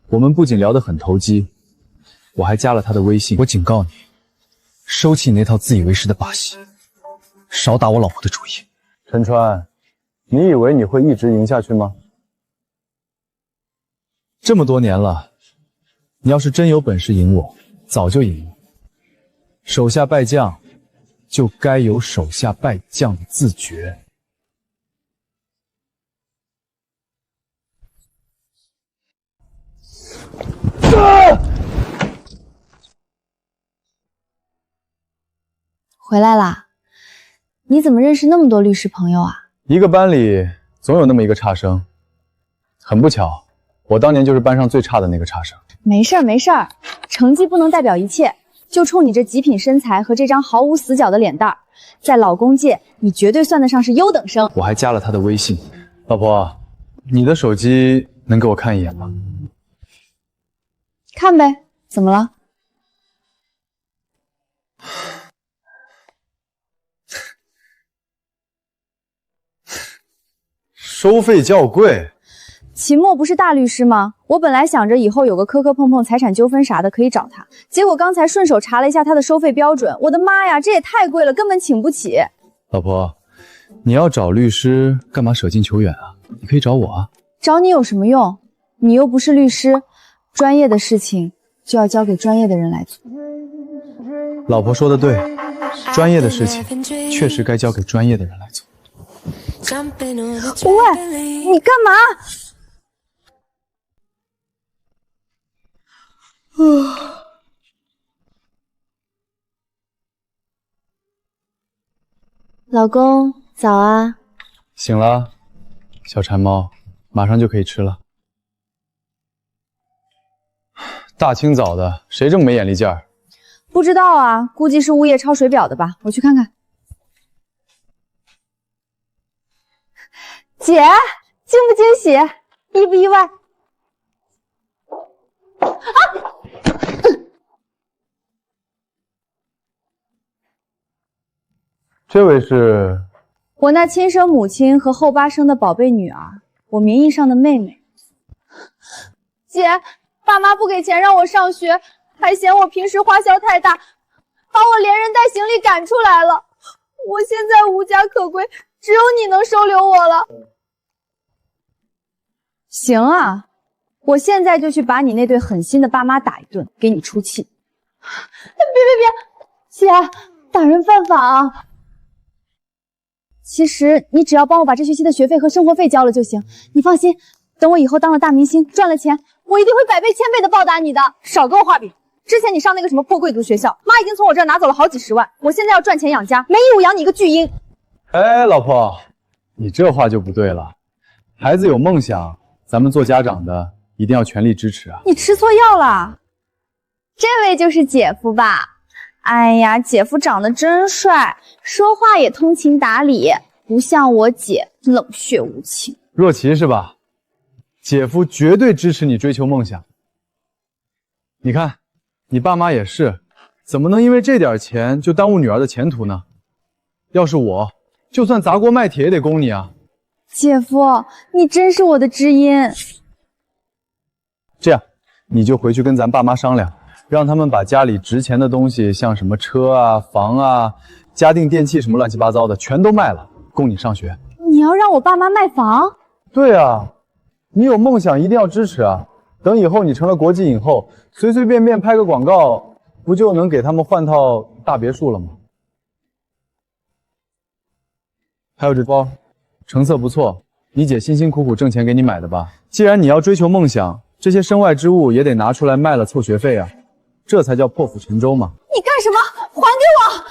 我们不仅聊得很投机，我还加了他的微信。我警告你，收起你那套自以为是的把戏，少打我老婆的主意。陈川，你以为你会一直赢下去吗？这么多年了，你要是真有本事赢我，早就赢了。手下败将，就该有手下败将的自觉。回来啦？你怎么认识那么多律师朋友啊？一个班里总有那么一个差生，很不巧，我当年就是班上最差的那个差生。没事儿没事儿，成绩不能代表一切。就冲你这极品身材和这张毫无死角的脸蛋儿，在老公界你绝对算得上是优等生。我还加了他的微信。老婆，你的手机能给我看一眼吗？看呗，怎么了？收费较贵，秦墨不是大律师吗？我本来想着以后有个磕磕碰碰、财产纠纷啥的可以找他，结果刚才顺手查了一下他的收费标准，我的妈呀，这也太贵了，根本请不起。老婆，你要找律师干嘛舍近求远啊？你可以找我啊。找你有什么用？你又不是律师，专业的事情就要交给专业的人来做。老婆说的对，专业的事情确实该交给专业的人来做。喂，你干嘛？老公，早啊！醒了，小馋猫，马上就可以吃了。大清早的，谁这么没眼力劲儿？不知道啊，估计是物业抄水表的吧，我去看看。姐，惊不惊喜？意不意外？这位是？我那亲生母亲和后8生的宝贝女儿，我名义上的妹妹。姐，爸妈不给钱让我上学，还嫌我平时花销太大，把我连人带行李赶出来了。我现在无家可归，只有你能收留我了。行啊，我现在就去把你那对狠心的爸妈打一顿，给你出气。别，姐，打人犯法啊！其实你只要帮我把这学期的学费和生活费交了就行。你放心，等我以后当了大明星，赚了钱，我一定会百倍千倍的报答你的。少跟我画饼！之前你上那个什么破贵族学校，妈已经从我这儿拿走了好几10万，我现在要赚钱养家，没义务养你一个巨婴。哎，老婆，你这话就不对了。孩子有梦想，咱们做家长的一定要全力支持啊。你吃错药了，这位就是姐夫吧？哎呀，姐夫长得真帅，说话也通情达理，不像我姐冷血无情。若琪是吧？姐夫绝对支持你追求梦想。你看，你爸妈也是，怎么能因为这点钱就耽误女儿的前途呢？要是我，就算砸锅卖铁也得供你啊。姐夫，你真是我的知音。这样，你就回去跟咱爸妈商量，让他们把家里值钱的东西，像什么车啊、房啊、家电电器什么乱七八糟的，全都卖了，供你上学。你要让我爸妈卖房？对啊，你有梦想一定要支持啊。等以后你成了国际影后，随随便便拍个广告，不就能给他们换套大别墅了吗？还有这包，成色不错，你姐辛辛苦苦挣钱给你买的吧？既然你要追求梦想，这些身外之物也得拿出来卖了凑学费啊，这才叫破釜沉舟嘛。你干什么？还给我！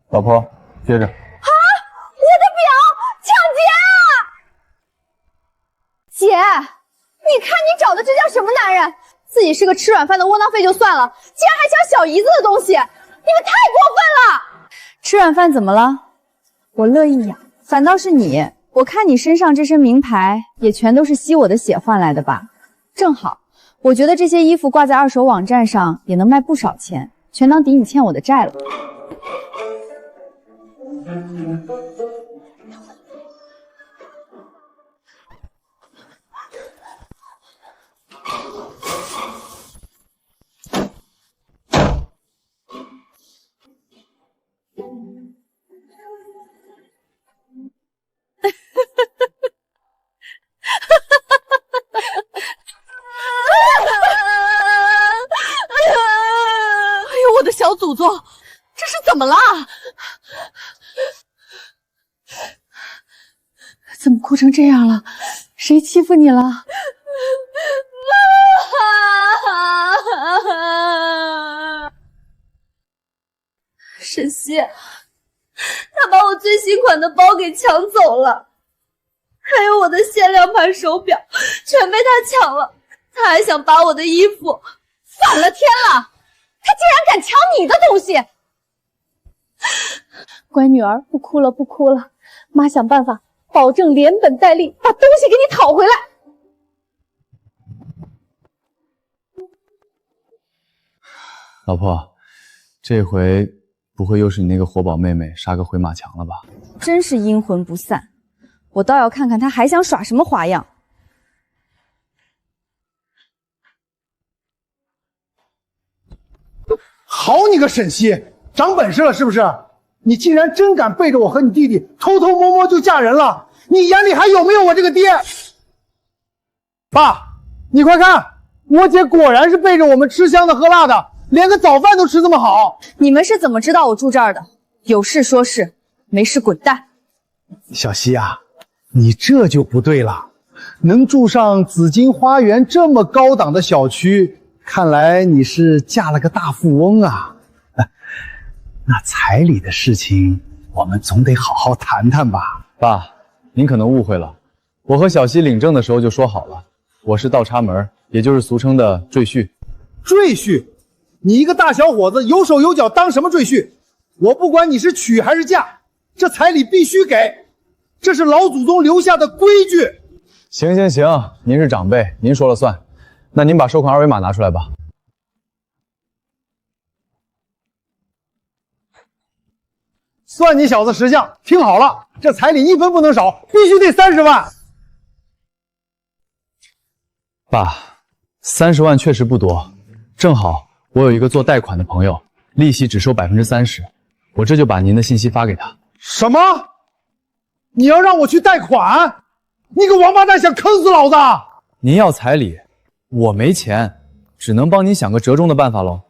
老婆，接着。啊！我的表！抢劫啊！姐，你看你找的这叫什么男人？自己是个吃软饭的窝囊废就算了，竟然还抢小姨子的东西，你们太过分了！吃软饭怎么了？我乐意养，反倒是你，我看你身上这身名牌也全都是吸我的血换来的吧？正好，我觉得这些衣服挂在二手网站上也能卖不少钱，全当抵你欠我的债了。哎呦，我的小祖宗，这是怎么了？怎么哭成这样了？谁欺负你了？沈西，他把我最新款的包给抢走了，还有我的限量版手表全被他抢了。他还想把我的衣服，反了天了！他竟然敢抢你的东西！乖女儿，不哭了，不哭了，妈想办法保证连本带利把东西给你讨回来。老婆，这回不会又是你那个活宝妹妹杀个回马枪了吧？真是阴魂不散，我倒要看看他还想耍什么花样。好你个沈西，长本事了是不是？你竟然真敢背着我和你弟弟偷偷摸摸就嫁人了，你眼里还有没有我这个爹？爸，你快看，我姐果然是背着我们吃香的喝辣的，连个早饭都吃这么好。你们是怎么知道我住这儿的？有事说事，没事滚蛋。小西啊，你这就不对了，能住上紫金花园这么高档的小区，看来你是嫁了个大富翁啊。那彩礼的事情，我们总得好好谈谈吧。爸，您可能误会了，我和小西领证的时候就说好了，我是倒插门，也就是俗称的赘婿。赘婿？你一个大小伙子有手有脚，当什么赘婿？我不管你是娶还是嫁，这彩礼必须给，这是老祖宗留下的规矩。行，您是长辈，您说了算。那您把收款二维码拿出来吧。算你小子识相，听好了，这彩礼一分不能少，必须得30万。爸，30万确实不多，正好我有一个做贷款的朋友，利息只收30%，我这就把您的信息发给他。什么？你要让我去贷款？你个王八蛋，想坑死老子！您要彩礼，我没钱，只能帮您想个折中的办法喽。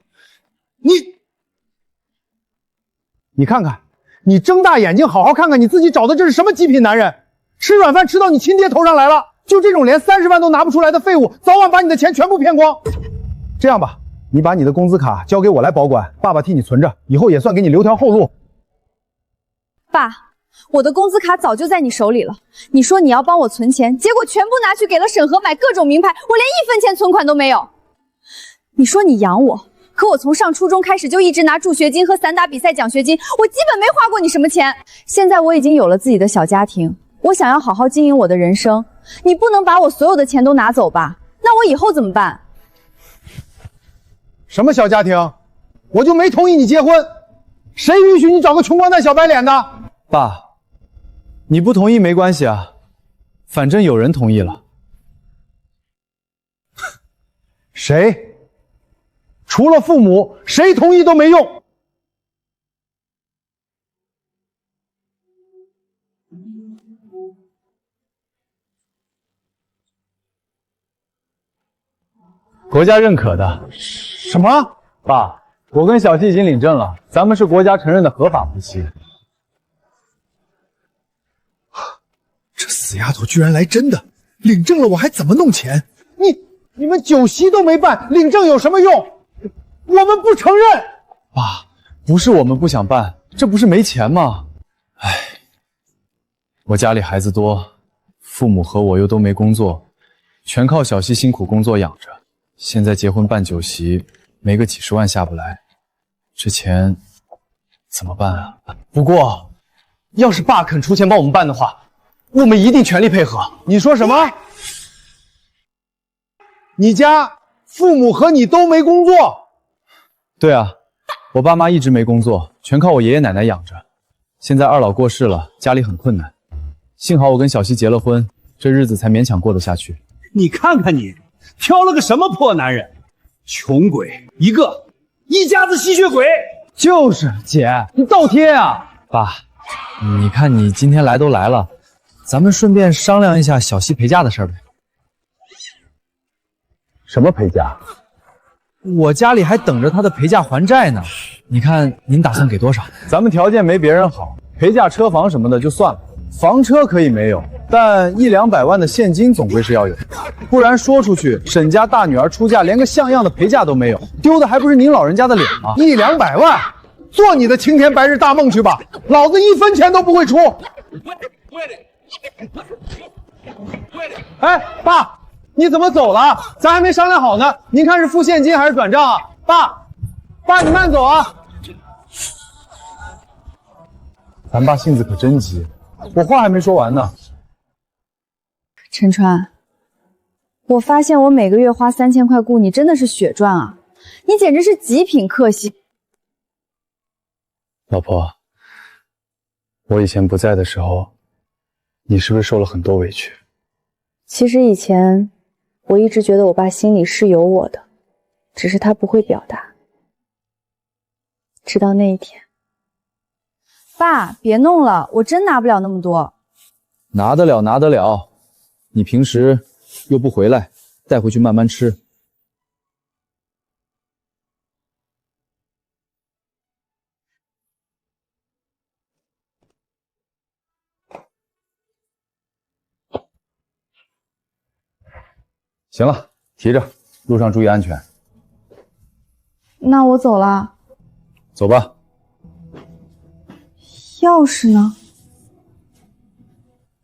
你看看，你睁大眼睛好好看看你自己找的这是什么极品男人？吃软饭吃到你亲爹头上来了，就这种连30万都拿不出来的废物，早晚把你的钱全部骗光。这样吧，你把你的工资卡交给我来保管，爸爸替你存着，以后也算给你留条后路。爸，我的工资卡早就在你手里了，你说你要帮我存钱，结果全部拿去给了审核买各种名牌，我连1分钱存款都没有。你说你养我，可我从上初中开始就一直拿助学金和散打比赛奖学金，我基本没花过你什么钱。现在我已经有了自己的小家庭，我想要好好经营我的人生，你不能把我所有的钱都拿走吧？那我以后怎么办？什么小家庭？我就没同意你结婚，谁允许你找个穷光蛋小白脸的？爸，你不同意没关系啊，反正有人同意了。谁？除了父母，谁同意都没用。国家认可的。什么？爸，我跟小西已经领证了，咱们是国家承认的合法夫妻。这死丫头居然来真的，领证了我还怎么弄钱？你们酒席都没办，领证有什么用？我们不承认。爸，不是我们不想办，这不是没钱吗？唉，我家里孩子多，父母和我又都没工作，全靠小西辛苦工作养着。现在结婚办酒席，没个几十万下不来，这钱怎么办啊？不过，要是爸肯出钱帮我们办的话，我们一定全力配合。你说什么？你家父母和你都没工作？对啊，我爸妈一直没工作，全靠我爷爷奶奶养着。现在二老过世了，家里很困难，幸好我跟小西结了婚，这日子才勉强过得下去。你看看你，挑了个什么破男人，穷鬼一个，一家子吸血鬼。就是姐，你倒贴啊！爸，你看你今天来都来了，咱们顺便商量一下小西陪嫁的事儿呗。什么陪嫁？我家里还等着她的陪嫁还债呢。你看您打算给多少？咱们条件没别人好，陪嫁车房什么的就算了，房车可以没有，但100-200万的现金总归是要有，不然说出去沈家大女儿出嫁连个像样的陪嫁都没有，丢的还不是您老人家的脸吗？100-200万，做你的青天白日大梦去吧，老子1分钱都不会出。哎，爸，你怎么走了？咱还没商量好呢，您看是付现金还是转账啊？爸，你慢走啊！咱爸性子可真急，我话还没说完呢。陈川，我发现我每个月花3000块雇你真的是血赚啊，你简直是极品克星。老婆，我以前不在的时候，你是不是受了很多委屈？其实以前我一直觉得我爸心里是有我的，只是他不会表达。直到那一天。爸，别弄了，我真拿不了那么多。拿得了，拿得了。你平时又不回来，带回去慢慢吃。行了，提着，路上注意安全。那我走了。走吧。钥匙呢？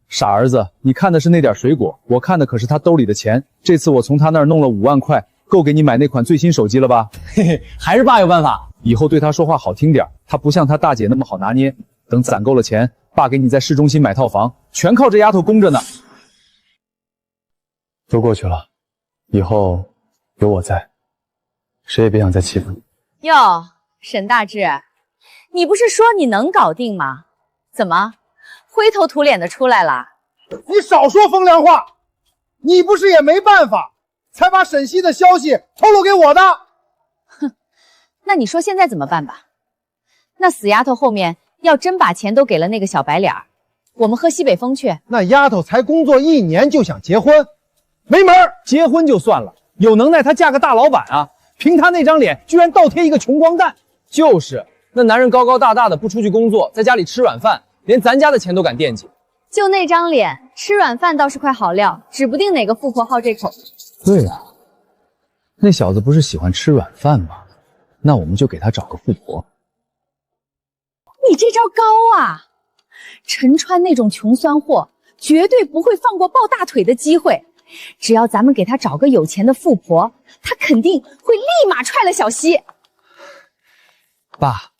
傻儿子，你看的是那点水果，我看的可是他兜里的钱。这次我从他那儿弄了5万块，够给你买那款最新手机了吧？嘿嘿，还是爸有办法。以后对他说话好听点，他不像他大姐那么好拿捏。等攒够了钱，爸给你在市中心买套房，全靠这丫头供着呢。都过去了，以后有我在，谁也别想再欺负你。哟，沈大志，你不是说你能搞定吗？怎么灰头土脸的出来了？你少说风凉话！你不是也没办法，才把沈西的消息透露给我的。哼，那你说现在怎么办吧？那死丫头后面要真把钱都给了那个小白脸儿，我们喝西北风去。那丫头才工作1年就想结婚，没门儿！结婚就算了，有能耐她嫁个大老板啊！凭她那张脸，居然倒贴一个穷光蛋。就是，那男人高高大大的，不出去工作，在家里吃软饭，连咱家的钱都敢惦记。就那张脸，吃软饭倒是块好料，指不定哪个富婆好这口。对呀，那小子不是喜欢吃软饭吗？那我们就给他找个富婆。你这招高啊！陈川那种穷酸货，绝对不会放过抱大腿的机会。只要咱们给他找个有钱的富婆，他肯定会立马踹了小西。爸，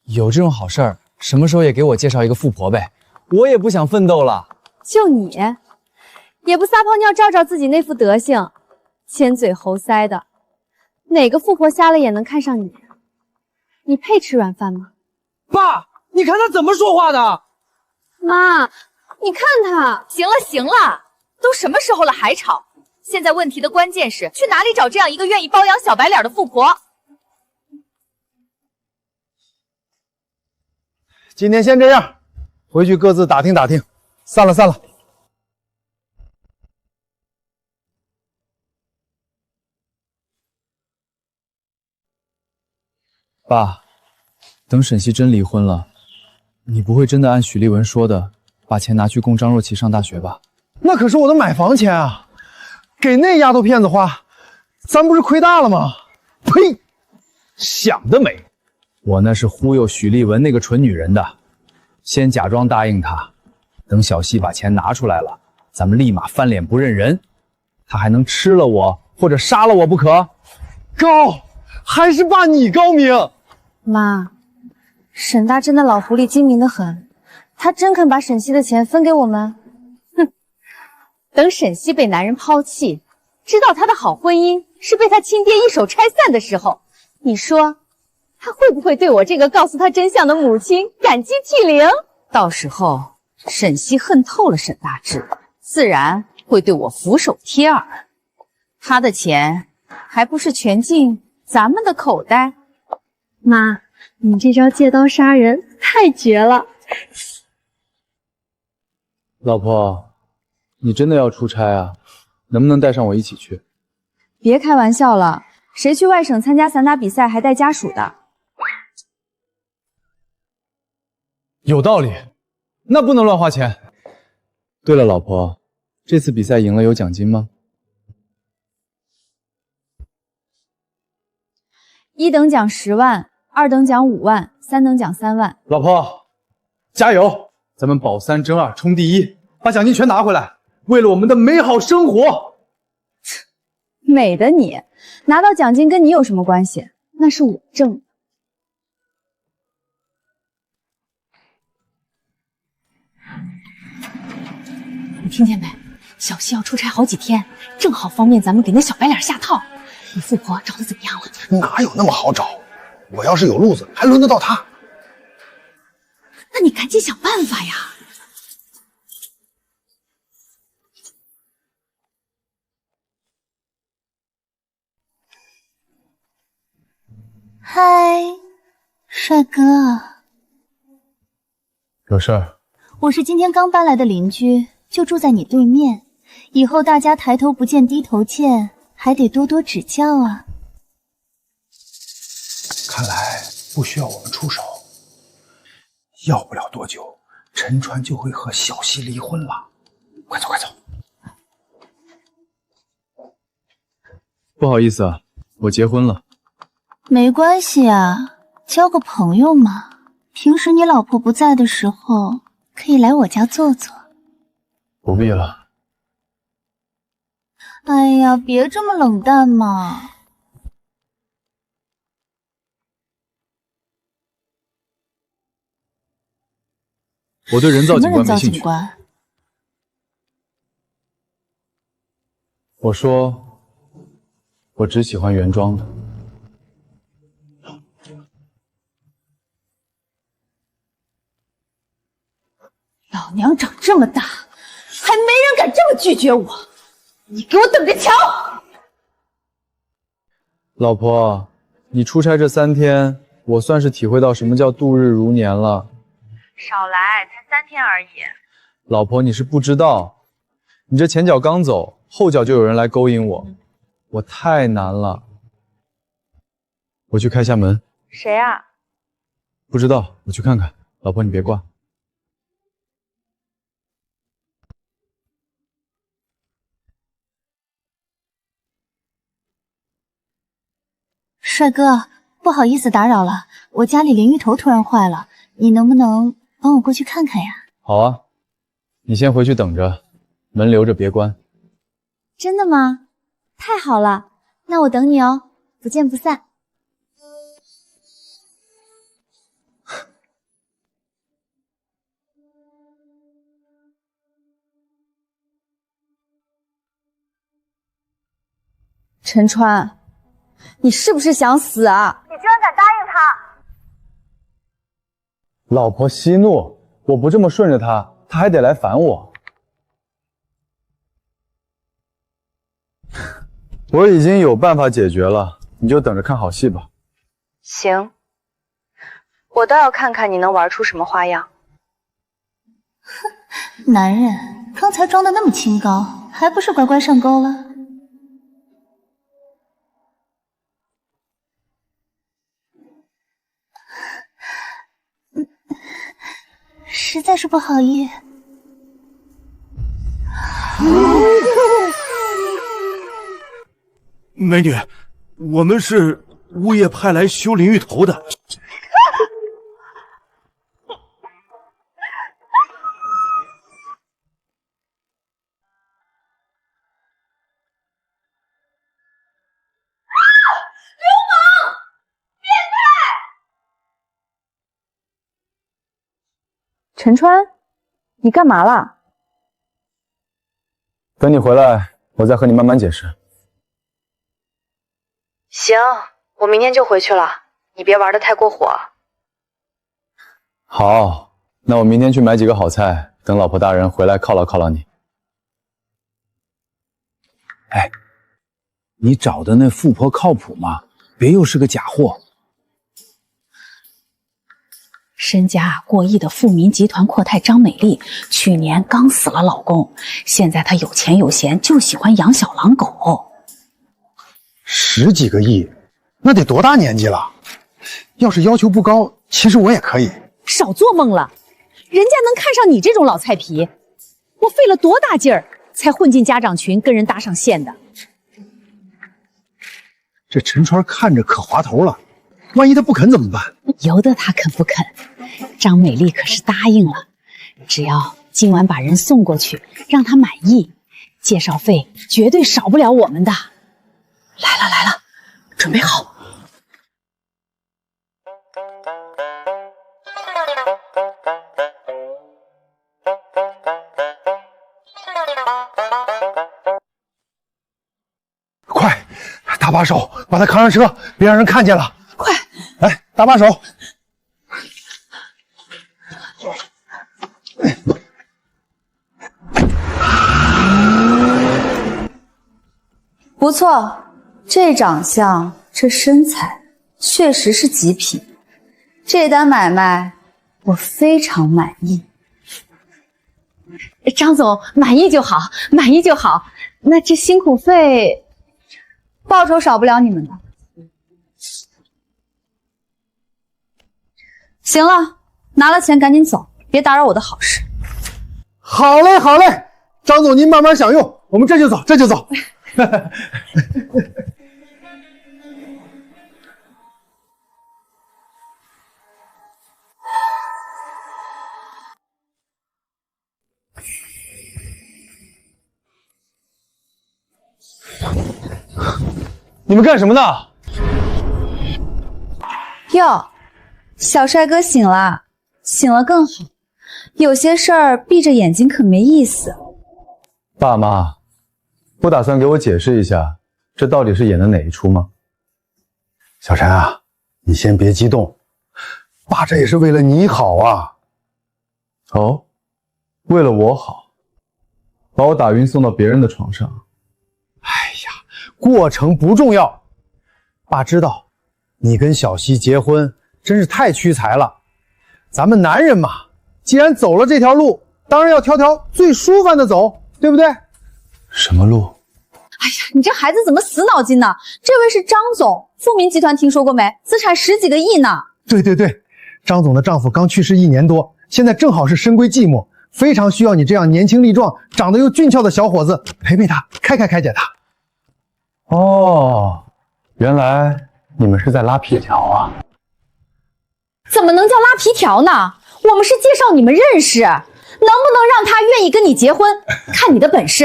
有这种好事儿，什么时候也给我介绍一个富婆呗？我也不想奋斗了。就你，也不撒泡尿照照自己那副德行，尖嘴猴腮的，哪个富婆瞎了眼能看上你？你配吃软饭吗？爸，你看他怎么说话的？妈，你看他。行了行了，都什么时候了还吵？现在问题的关键是去哪里找这样一个愿意包养小白脸的富婆？今天先这样，回去各自打听打听，散了散了。爸，等沈西真离婚了，你不会真的按许丽文说的，把钱拿去供张若琪上大学吧？那可是我的买房钱啊，给那丫头片子花，咱不是亏大了吗？呸！想得美！我那是忽悠许丽文那个蠢女人的，先假装答应她，等小西把钱拿出来了，咱们立马翻脸不认人，她还能吃了我或者杀了我不可。高，还是爸你高明。妈，沈大真的老狐狸精明得很，他真肯把沈西的钱分给我们？哼，等沈西被男人抛弃，知道他的好婚姻是被他亲爹一手拆散的时候，你说他会不会对我这个告诉他真相的母亲感激涕零？到时候沈西恨透了沈大志，自然会对我俯首帖耳。他的钱还不是全进咱们的口袋？妈，你这招借刀杀人太绝了！老婆，你真的要出差啊？能不能带上我一起去？别开玩笑了，谁去外省参加散打比赛还带家属的？有道理，那不能乱花钱。对了，老婆，这次比赛赢了有奖金吗？1等奖10万，2等奖5万，3等奖3万。老婆，加油！咱们保3争2，冲第1，把奖金全拿回来，为了我们的美好生活。美的你，拿到奖金跟你有什么关系？那是我挣的。你听见没？小西要出差好几天，正好方便咱们给那小白脸下套。你富婆找的怎么样了？哪有那么好找？我要是有路子，还轮得到他？那你赶紧想办法呀！嗨，帅哥，有事儿？我是今天刚搬来的邻居，就住在你对面。以后大家抬头不见低头见，还得多多指教啊。看来不需要我们出手，要不了多久，陈川就会和小希离婚了。快走，快走！不好意思啊，我结婚了。没关系啊，交个朋友嘛。平时你老婆不在的时候，可以来我家坐坐。不必了。哎呀，别这么冷淡嘛。我对人造景观没兴趣。我说，我只喜欢原装的。老娘长这么大，还没人敢这么拒绝我，你给我等着瞧！老婆，你出差这3天，我算是体会到什么叫度日如年了。少来，才3天而已。老婆，你是不知道，你这前脚刚走，后脚就有人来勾引我，我太难了。我去开下门。谁啊？不知道，我去看看。老婆，你别挂。帅哥，不好意思打扰了，我家里淋浴头突然坏了，你能不能帮我过去看看呀？好啊，你先回去等着，门留着别关。真的吗？太好了，那我等你哦，不见不散。陈川，你是不是想死啊？你居然敢答应他！老婆息怒，我不这么顺着他，他还得来烦我。我已经有办法解决了，你就等着看好戏吧。行，我倒要看看你能玩出什么花样。哼，男人刚才装的那么清高，还不是乖乖上钩了？实在是不好意思。美女，我们是物业派来修淋浴头的。陈川，你干嘛啦？等你回来，我再和你慢慢解释。行，我明天就回去了，你别玩得太过火。好，那我明天去买几个好菜，等老婆大人回来犒劳犒劳你。哎，你找的那富婆靠谱吗？别又是个假货。身家过亿的富民集团阔太张美丽，去年刚死了老公，现在她有钱有闲，就喜欢养小狼狗。10几个亿，那得多大年纪了？要是要求不高，其实我也可以。少做梦了，人家能看上你这种老菜皮，我费了多大劲儿才混进家长群，跟人搭上线的。这陈川看着可滑头了，万一他不肯怎么办？由得他肯不肯，张美丽可是答应了，只要今晚把人送过去，让他满意，介绍费绝对少不了我们的。来了来了，准备好。快，搭把手，把他扛上车，别让人看见了。快，来，搭把手。不错，这长相，这身材，确实是极品。这单买卖我非常满意。张总满意就好，满意就好。那这辛苦费，报酬少不了你们的。行了，拿了钱赶紧走，别打扰我的好事。好嘞，好嘞，张总您慢慢享用，我们这就走，这就走。你们干什么呢？哟，小帅哥醒了，醒了更好。有些事儿闭着眼睛可没意思。爸妈，不打算给我解释一下，这到底是演的哪一出吗？小陈啊，你先别激动，爸这也是为了你好啊。哦，为了我好，把我打晕送到别人的床上。过程不重要，爸知道你跟小西结婚真是太屈才了。咱们男人嘛，既然走了这条路，当然要挑条最舒服的走，对不对？什么路？哎呀，你这孩子怎么死脑筋呢？这位是张总，富民集团听说过没？资产10几个亿呢。对对对，张总的丈夫刚去世1年多，现在正好是深闺寂寞，非常需要你这样年轻力壮、长得又俊俏的小伙子陪陪他，开解他。哦，原来你们是在拉皮条啊？怎么能叫拉皮条呢？我们是介绍你们认识，能不能让他愿意跟你结婚，看你的本事。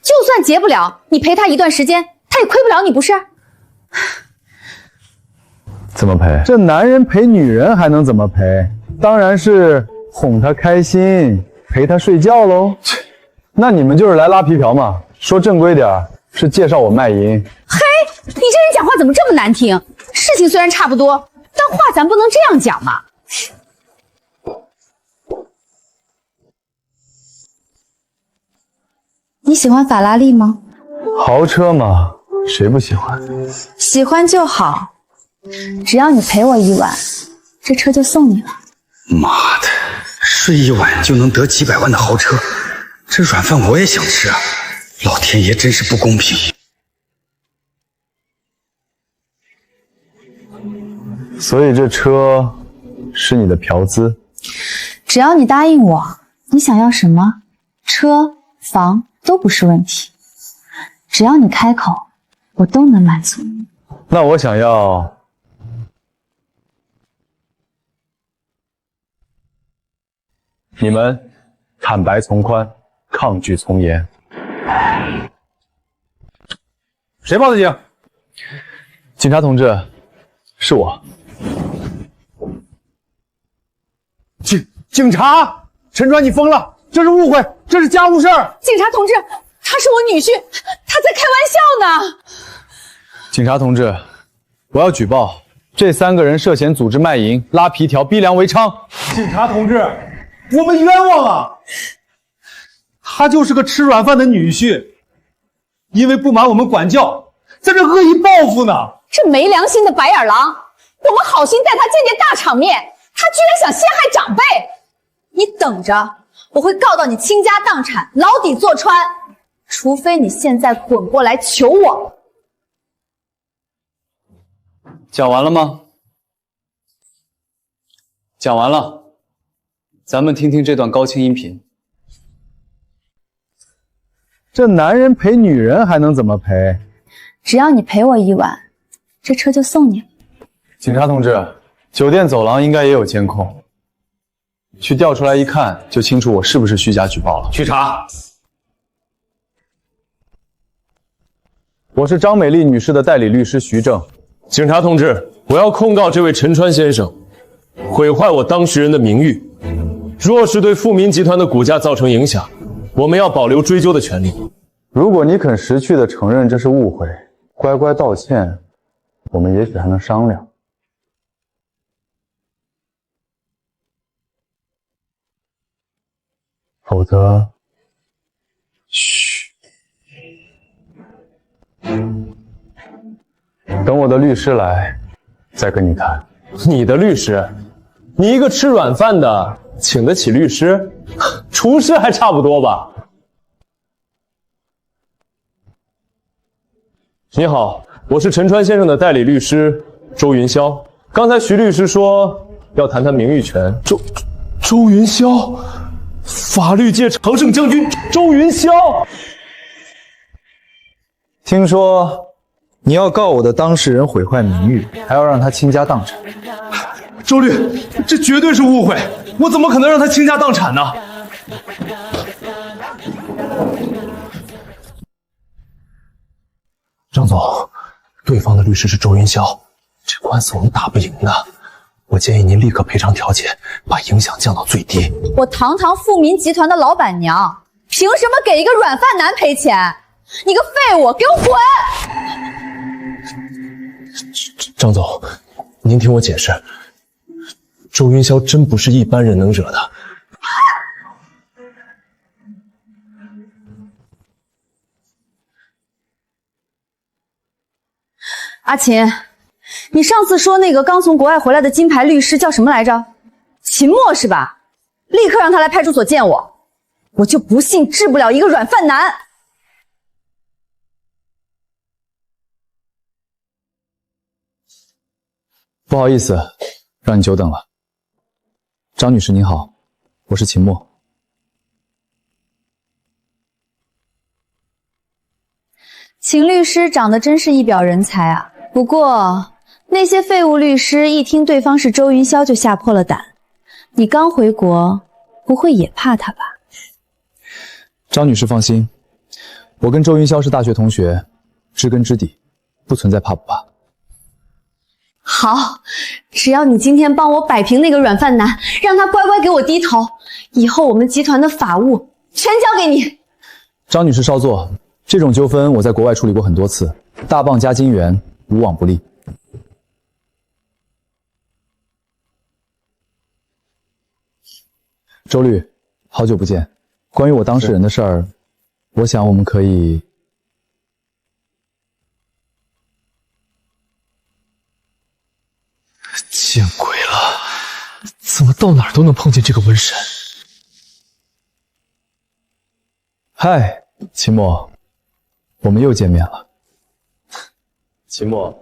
就算结不了，你陪他一段时间，他也亏不了你，不是？怎么赔？这男人陪女人还能怎么赔？当然是哄她开心，陪她睡觉喽。那你们就是来拉皮条嘛？说正规点儿，是介绍我卖淫。嘿，你这人讲话怎么这么难听？事情虽然差不多，但话咱不能这样讲嘛。你喜欢法拉利吗？豪车嘛，谁不喜欢？喜欢就好，只要你陪我1晚，这车就送你了。妈的，睡1晚就能得几百万的豪车，这软饭我也想吃啊！老天爷真是不公平。所以这车是你的嫖资？只要你答应我，你想要什么，车、房都不是问题。只要你开口，我都能满足你。那我想要你们坦白从宽，抗拒从严。谁报的警？警察同志，是我。警察，陈川，你疯了！这是误会，这是家务事儿。警察同志，他是我女婿，他在开玩笑呢。警察同志，我要举报这3个人涉嫌组织卖淫、拉皮条、逼良为娼。警察同志，我们冤枉啊！他就是个吃软饭的女婿，因为不满我们管教，在这恶意报复呢。这没良心的白眼狼，我们好心带他见大场面，他居然想陷害长辈。你等着，我会告到你倾家荡产，牢底坐穿，除非你现在滚过来求我。讲完了吗？讲完了，咱们听听这段高清音频。这男人陪女人还能怎么陪？只要你陪我1晚，这车就送你了。警察同志，酒店走廊应该也有监控，去调出来一看，就清楚我是不是虚假举报了。去查。我是张美丽女士的代理律师徐正。警察同志，我要控告这位陈川先生毁坏我当事人的名誉，若是对富民集团的股价造成影响，我们要保留追究的权利。如果你肯识趣地承认这是误会，乖乖道歉，我们也许还能商量。否则，嘘，等我的律师来，再跟你谈。你的律师？你一个吃软饭的，请得起律师？厨师还差不多吧。你好，我是陈川先生的代理律师周云霄。刚才徐律师说要谈谈名誉权。周云霄，法律界常胜将军周云霄。听说你要告我的当事人毁坏名誉，还要让他倾家荡产。周律，这绝对是误会，我怎么可能让他倾家荡产呢？张总，对方的律师是周云霄，这官司我们打不赢的。我建议您立刻赔偿调解，把影响降到最低。我堂堂富民集团的老板娘，凭什么给一个软饭男赔钱？你个废物，给我滚！张总，您听我解释，周云霄真不是一般人能惹的。阿琴，你上次说那个刚从国外回来的金牌律师叫什么来着？秦墨是吧？立刻让他来派出所见我，我就不信治不了一个软饭男。不好意思，让你久等了。张女士您好，我是秦墨。秦律师长得真是一表人才啊，不过那些废物律师一听对方是周云霄就吓破了胆。你刚回国，不会也怕他吧？张女士放心，我跟周云霄是大学同学，知根知底，不存在怕不怕。好，只要你今天帮我摆平那个软饭男，让他乖乖给我低头，以后我们集团的法务全交给你。张女士稍坐，这种纠纷我在国外处理过很多次，大棒加金元，无往不利。周律，好久不见。关于我当事人的事儿，我想我们可以……见鬼了！怎么到哪儿都能碰见这个瘟神？嗨，秦墨，我们又见面了。秦墨，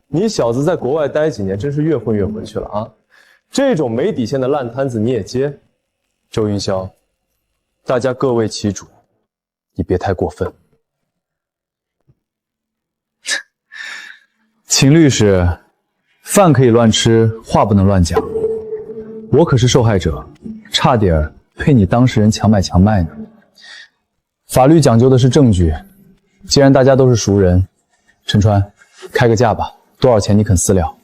你小子在国外待几年，真是越混越回去了啊！这种没底线的烂摊子你也接？周云霄，大家各为其主，你别太过分。秦律师，饭可以乱吃，话不能乱讲。我可是受害者，差点被你当事人强买强卖呢。法律讲究的是证据，既然大家都是熟人，陈川，开个价吧，多少钱你肯私了？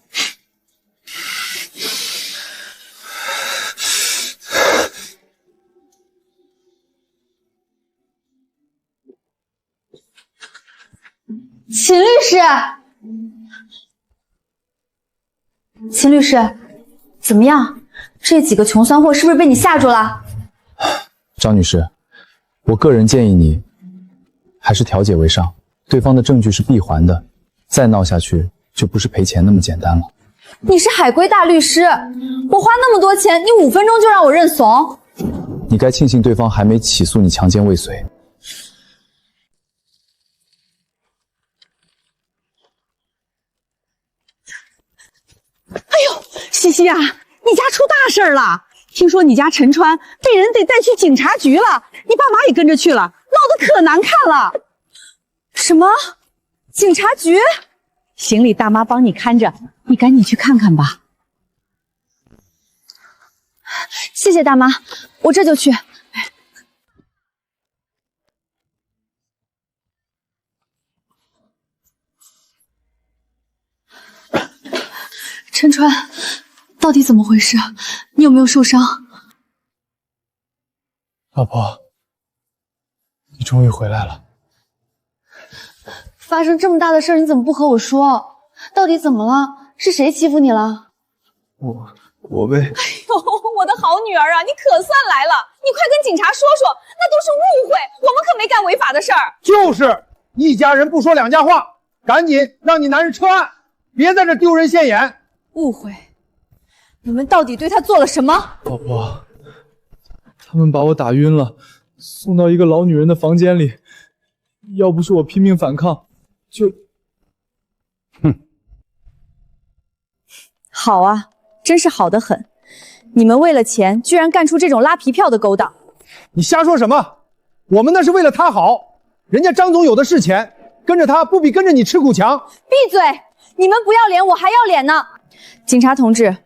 秦律师，秦律师，怎么样？这几个穷酸货是不是被你吓住了？张女士，我个人建议你还是调解为上，对方的证据是闭环的，再闹下去就不是赔钱那么简单了。你是海归大律师，我花那么多钱，你5分钟就让我认怂？你该庆幸对方还没起诉你强奸未遂。哎呦，西西啊，你家出大事了！听说你家陈川被人得带去警察局了，你爸妈也跟着去了，闹得可难看了。什么？警察局？行李大妈帮你看着，你赶紧去看看吧。谢谢大妈，我这就去。陈川，到底怎么回事？你有没有受伤？老婆，你终于回来了。发生这么大的事儿，你怎么不和我说？到底怎么了？是谁欺负你了？我被……哎呦，我的好女儿啊，你可算来了！你快跟警察说说，那都是误会，我们可没干违法的事儿。就是一家人不说两家话，赶紧让你男人撤案，别在这丢人现眼。误会？你们到底对他做了什么？老婆，他们把我打晕了，送到一个老女人的房间里。要不是我拼命反抗，就……好啊，真是好得很。你们为了钱，居然干出这种拉皮票的勾当！你瞎说什么？我们那是为了他好，人家张总有的是钱，跟着他不比跟着你吃苦强？闭嘴！你们不要脸，我还要脸呢！警察同志，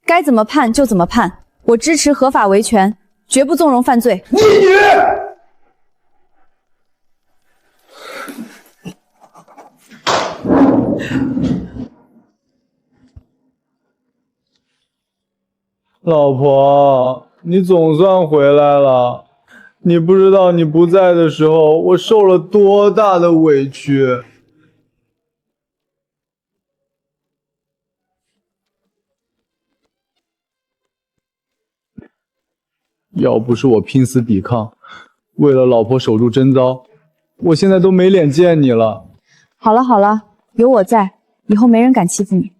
该怎么判就怎么判，我支持合法维权，绝不纵容犯罪。逆女！老婆，你总算回来了。你不知道你不在的时候，我受了多大的委屈。要不是我拼死抵抗，为了老婆守住贞操，我现在都没脸见你了。好了好了，有我在，以后没人敢欺负你。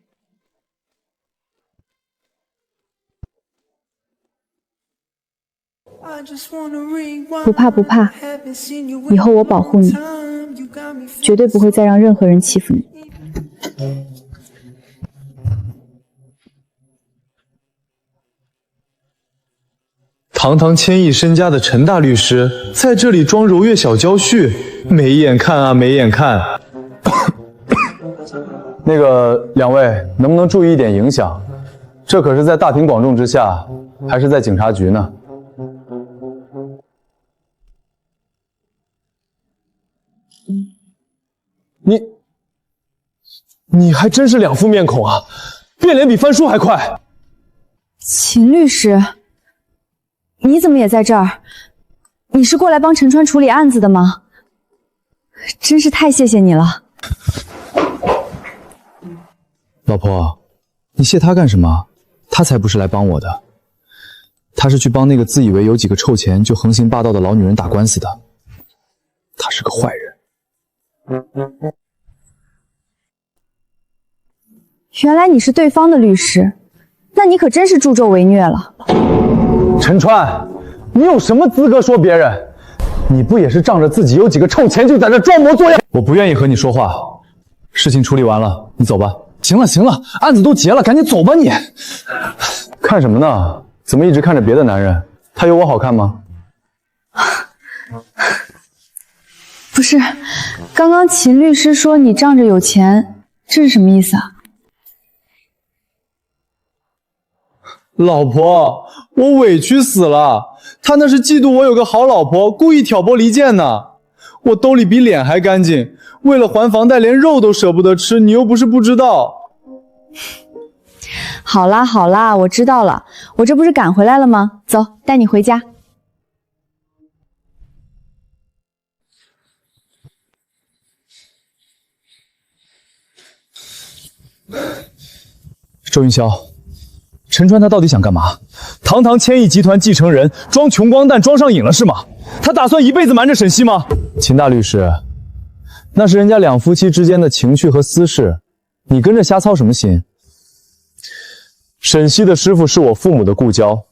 不怕不怕，以后我保护你，绝对不会再让任何人欺负你。堂堂千亿身家的陈大律师，在这里装柔月小娇婿，没眼看啊，没眼看。那个两位，能不能注意一点影响？这可是在大庭广众之下，还是在警察局呢？你还真是两副面孔啊，变脸比翻书还快。秦律师，你怎么也在这儿？你是过来帮陈川处理案子的吗？真是太谢谢你了。老婆，你谢他干什么？他才不是来帮我的，他是去帮那个自以为有几个臭钱就横行霸道的老女人打官司的。他是个坏人。原来你是对方的律师，那你可真是助纣为虐了。陈川，你有什么资格说别人？你不也是仗着自己有几个臭钱就在这装模作样？我不愿意和你说话，事情处理完了，你走吧。行了行了，案子都结了，赶紧走吧你。看什么呢？怎么一直看着别的男人？他有我好看吗？不是，刚刚秦律师说你仗着有钱，这是什么意思啊？老婆，我委屈死了，他那是嫉妒我有个好老婆，故意挑拨离间呢。我兜里比脸还干净，为了还房贷连肉都舍不得吃，你又不是不知道。好啦好啦，我知道了，我这不是赶回来了吗？走，带你回家。周云霄，陈川他到底想干嘛？堂堂千亿集团继承人，装穷光蛋装上瘾了是吗？他打算一辈子瞒着沈西吗？秦大律师，那是人家两夫妻之间的情趣和私事，你跟着瞎操什么心？沈西的师傅是我父母的故交，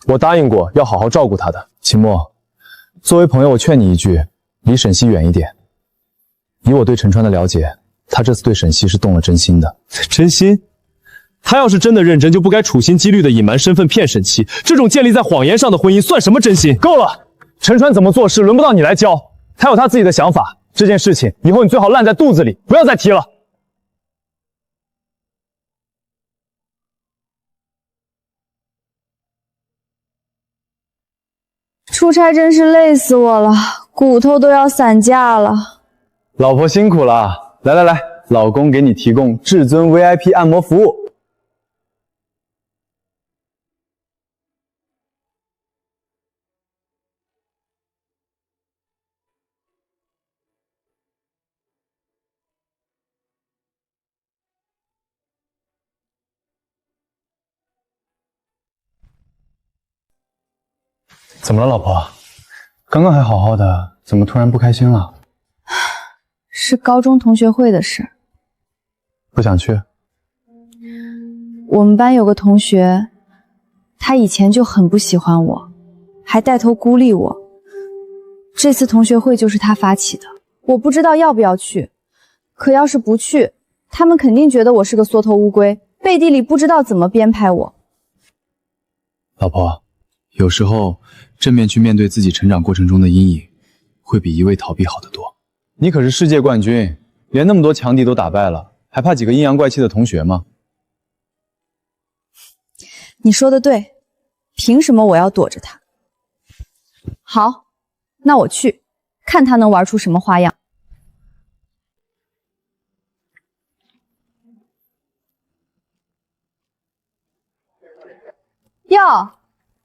我答应过要好好照顾他的。秦墨，作为朋友，我劝你一句，离沈西远一点。以我对陈川的了解，他这次对沈西是动了真心的。真心？他要是真的认真，就不该处心积虑的隐瞒身份骗沈西。这种建立在谎言上的婚姻算什么真心？够了！陈川怎么做事，轮不到你来教。他有他自己的想法，这件事情以后你最好烂在肚子里，不要再提了。出差真是累死我了，骨头都要散架了。老婆辛苦了，来来来，老公给你提供至尊 VIP 按摩服务。怎么了，老婆？刚刚还好好的，怎么突然不开心了？是高中同学会的事。不想去？我们班有个同学，他以前就很不喜欢我，还带头孤立我。这次同学会就是他发起的，我不知道要不要去。可要是不去，他们肯定觉得我是个缩头乌龟，背地里不知道怎么编排我。老婆，有时候正面去面对自己成长过程中的阴影，会比一味逃避好得多。你可是世界冠军，连那么多强敌都打败了，还怕几个阴阳怪气的同学吗？你说的对，凭什么我要躲着他？好，那我去，看他能玩出什么花样。哟，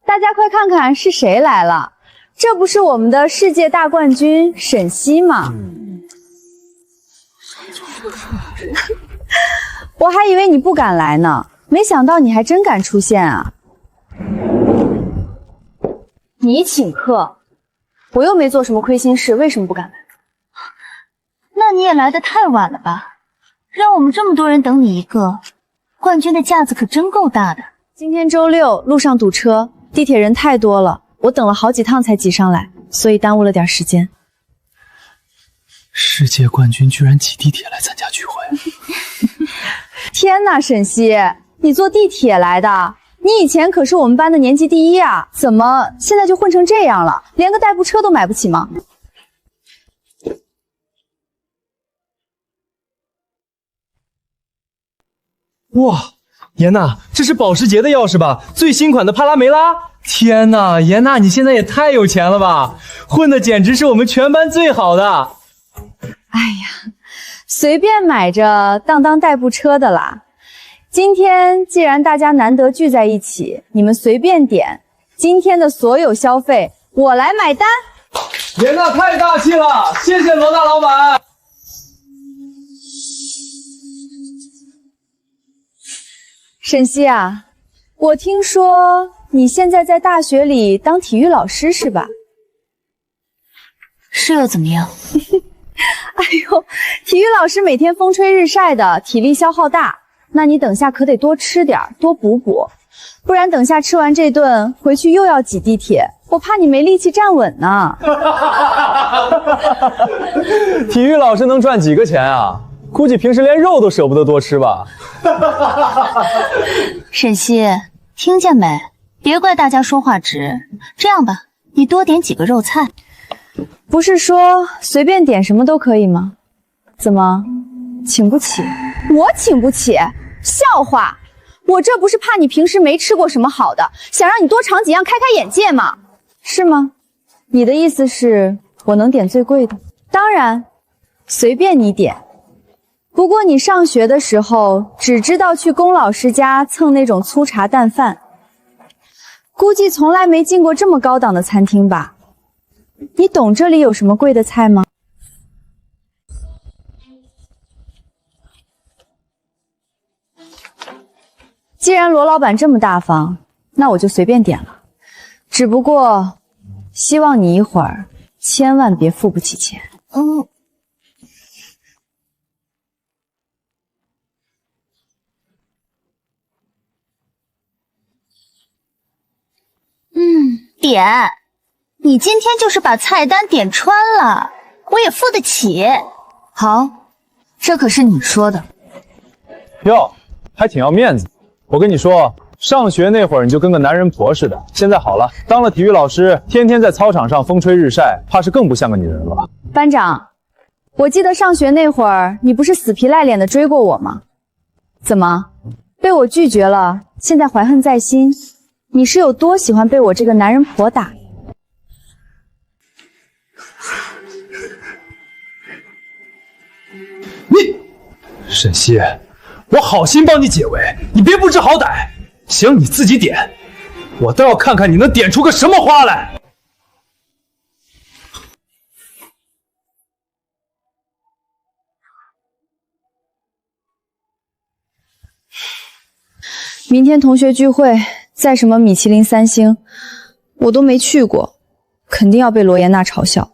大家快看看是谁来了，这不是我们的世界大冠军沈西吗？我还以为你不敢来呢，没想到你还真敢出现啊！你请客，我又没做什么亏心事，为什么不敢来？那你也来得太晚了吧？让我们这么多人等你一个，冠军的架子可真够大的。今天周六，路上堵车，地铁人太多了，我等了好几趟才挤上来，所以耽误了点时间。世界冠军居然挤地铁来参加聚会！天哪，沈西，你坐地铁来的？你以前可是我们班的年级第一啊，怎么现在就混成这样了？连个代步车都买不起吗？哇，严娜，这是保时捷的钥匙吧？最新款的帕拉梅拉！天哪，严娜，你现在也太有钱了吧！混的简直是我们全班最好的。哎呀，随便买着当代步车的啦。今天既然大家难得聚在一起，你们随便点，今天的所有消费我来买单。严娜太大气了，谢谢罗大老板。沈西啊，我听说你现在在大学里当体育老师是吧？是又怎么样？哎呦，体育老师每天风吹日晒的，体力消耗大。那你等下可得多吃点，多补补，不然等下吃完这顿回去又要挤地铁，我怕你没力气站稳呢。体育老师能赚几个钱啊？估计平时连肉都舍不得多吃吧。沈西，听见没？别怪大家说话直。这样吧，你多点几个肉菜。不是说随便点什么都可以吗？怎么，请不起？我请不起？笑话！我这不是怕你平时没吃过什么好的，想让你多尝几样开开眼界吗？是吗？你的意思是我能点最贵的？当然，随便你点。不过你上学的时候只知道去龚老师家蹭那种粗茶淡饭，估计从来没进过这么高档的餐厅吧？你懂这里有什么贵的菜吗？既然罗老板这么大方，那我就随便点了。只不过，希望你一会儿千万别付不起钱。点。你今天就是把菜单点穿了，我也付得起。好，这可是你说的。哟，还挺要面子。我跟你说，上学那会儿你就跟个男人婆似的，现在好了，当了体育老师，天天在操场上风吹日晒，怕是更不像个女人了吧？班长，我记得上学那会儿，你不是死皮赖脸的追过我吗？怎么，被我拒绝了，现在怀恨在心？你是有多喜欢被我这个男人婆打？沈西，我好心帮你解围，你别不知好歹。行，你自己点，我倒要看看你能点出个什么花来。明天同学聚会，在什么米其林3星，我都没去过，肯定要被罗妍娜嘲笑。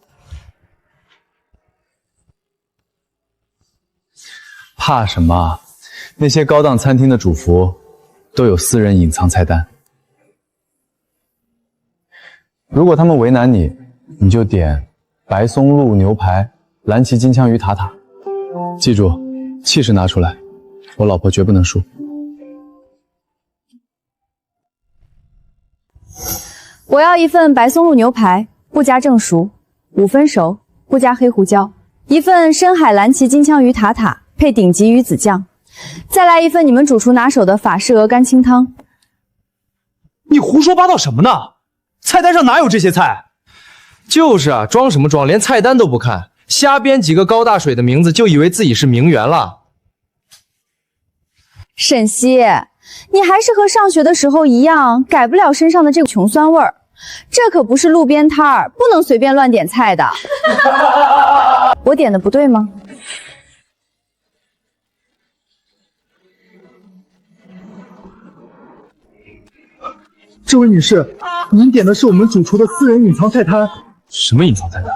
怕什么？那些高档餐厅的主厨都有私人隐藏菜单。如果他们为难你，你就点白松露牛排、蓝鳍金枪鱼塔塔。记住，气势拿出来，我老婆绝不能输。我要一份白松露牛排，不加正熟，5分熟，不加黑胡椒；一份深海蓝鳍金枪鱼塔塔，配顶级鱼子酱；再来一份你们主厨拿手的法式鹅肝清汤。你胡说八道什么呢？菜单上哪有这些菜？就是啊，装什么装，连菜单都不看，瞎编几个高大水的名字，就以为自己是名媛了。沈西，你还是和上学的时候一样，改不了身上的这股穷酸味儿。这可不是路边摊儿，不能随便乱点菜的。我点的不对吗？这位女士，您点的是我们主厨的私人隐藏菜单。什么隐藏菜单？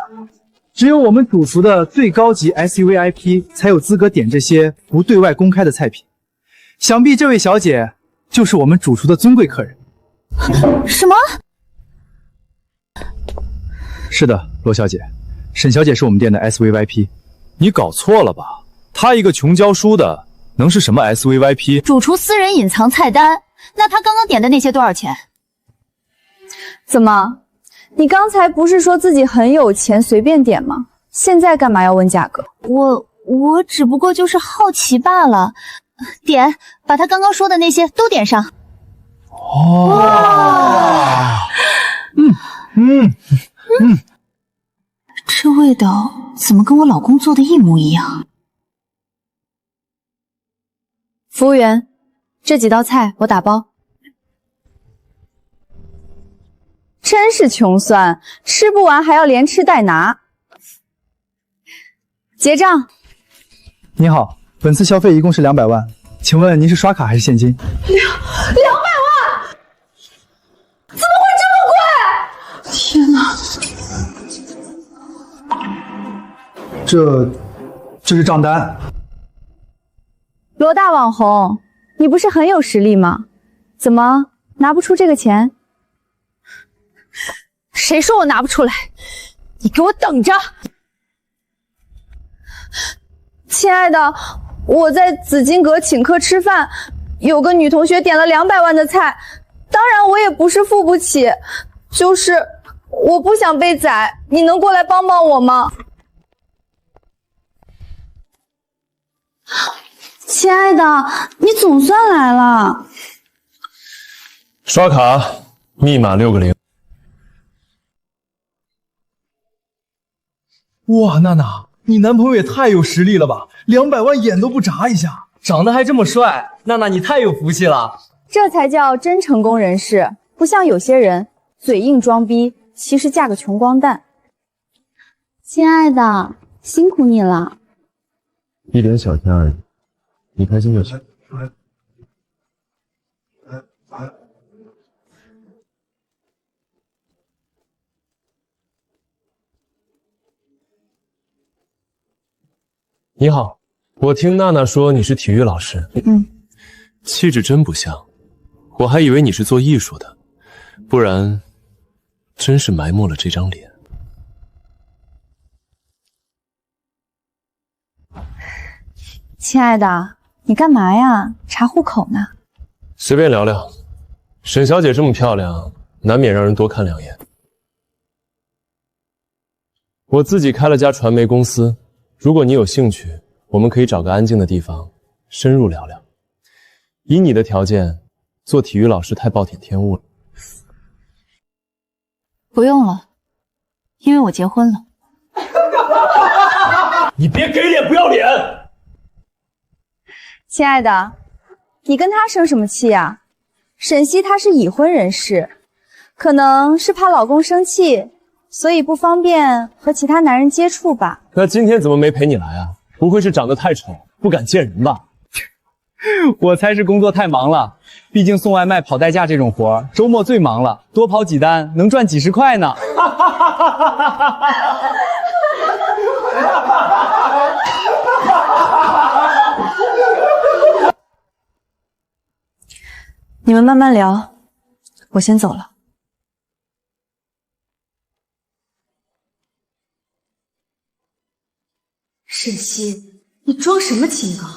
只有我们主厨的最高级 SUVIP 才有资格点这些不对外公开的菜品。想必这位小姐就是我们主厨的尊贵客人。什么？是的，罗小姐，沈小姐是我们店的 SVIP。你搞错了吧？她一个穷教书的，能是什么 SVIP？ 主厨私人隐藏菜单，那她刚刚点的那些多少钱？怎么，你刚才不是说自己很有钱，随便点吗？现在干嘛要问价格？我只不过就是好奇罢了。点，把他刚刚说的那些都点上。哇，这味道怎么跟我老公做的一模一样？服务员，这几道菜我打包。真是穷酸，吃不完还要连吃带拿。结账。你好，本次消费一共是200万，请问您是刷卡还是现金？200万？怎么会这么贵？天哪！这是账单。罗大网红，你不是很有实力吗？怎么拿不出这个钱？谁说我拿不出来？你给我等着！亲爱的，我在紫金阁请客吃饭，有个女同学点了200万的菜，当然我也不是付不起，就是我不想被宰，你能过来帮帮我吗？亲爱的，你总算来了。刷卡，密码6个0。哇，娜娜，你男朋友也太有实力了吧！200万眼都不眨一下，长得还这么帅，娜娜你太有福气了。这才叫真成功人士，不像有些人嘴硬装逼，其实嫁个穷光蛋。亲爱的，辛苦你了。一点小钱而已，你开心就行。你好，我听娜娜说你是体育老师，气质真不像，我还以为你是做艺术的，不然真是埋没了这张脸。亲爱的，你干嘛呀？查户口呢？随便聊聊。沈小姐这么漂亮，难免让人多看2眼。我自己开了家传媒公司，如果你有兴趣，我们可以找个安静的地方深入聊聊。以你的条件，做体育老师太暴殄天物了。不用了，因为我结婚了。你别给脸不要脸！亲爱的，你跟他生什么气呀？沈西她是已婚人士，可能是怕老公生气，所以不方便和其他男人接触吧。那今天怎么没陪你来啊？不会是长得太丑，不敢见人吧？我猜是工作太忙了，毕竟送外卖、跑代驾这种活，周末最忙了，多跑几单能赚几10块呢。你们慢慢聊，我先走了。沈西，你装什么清高？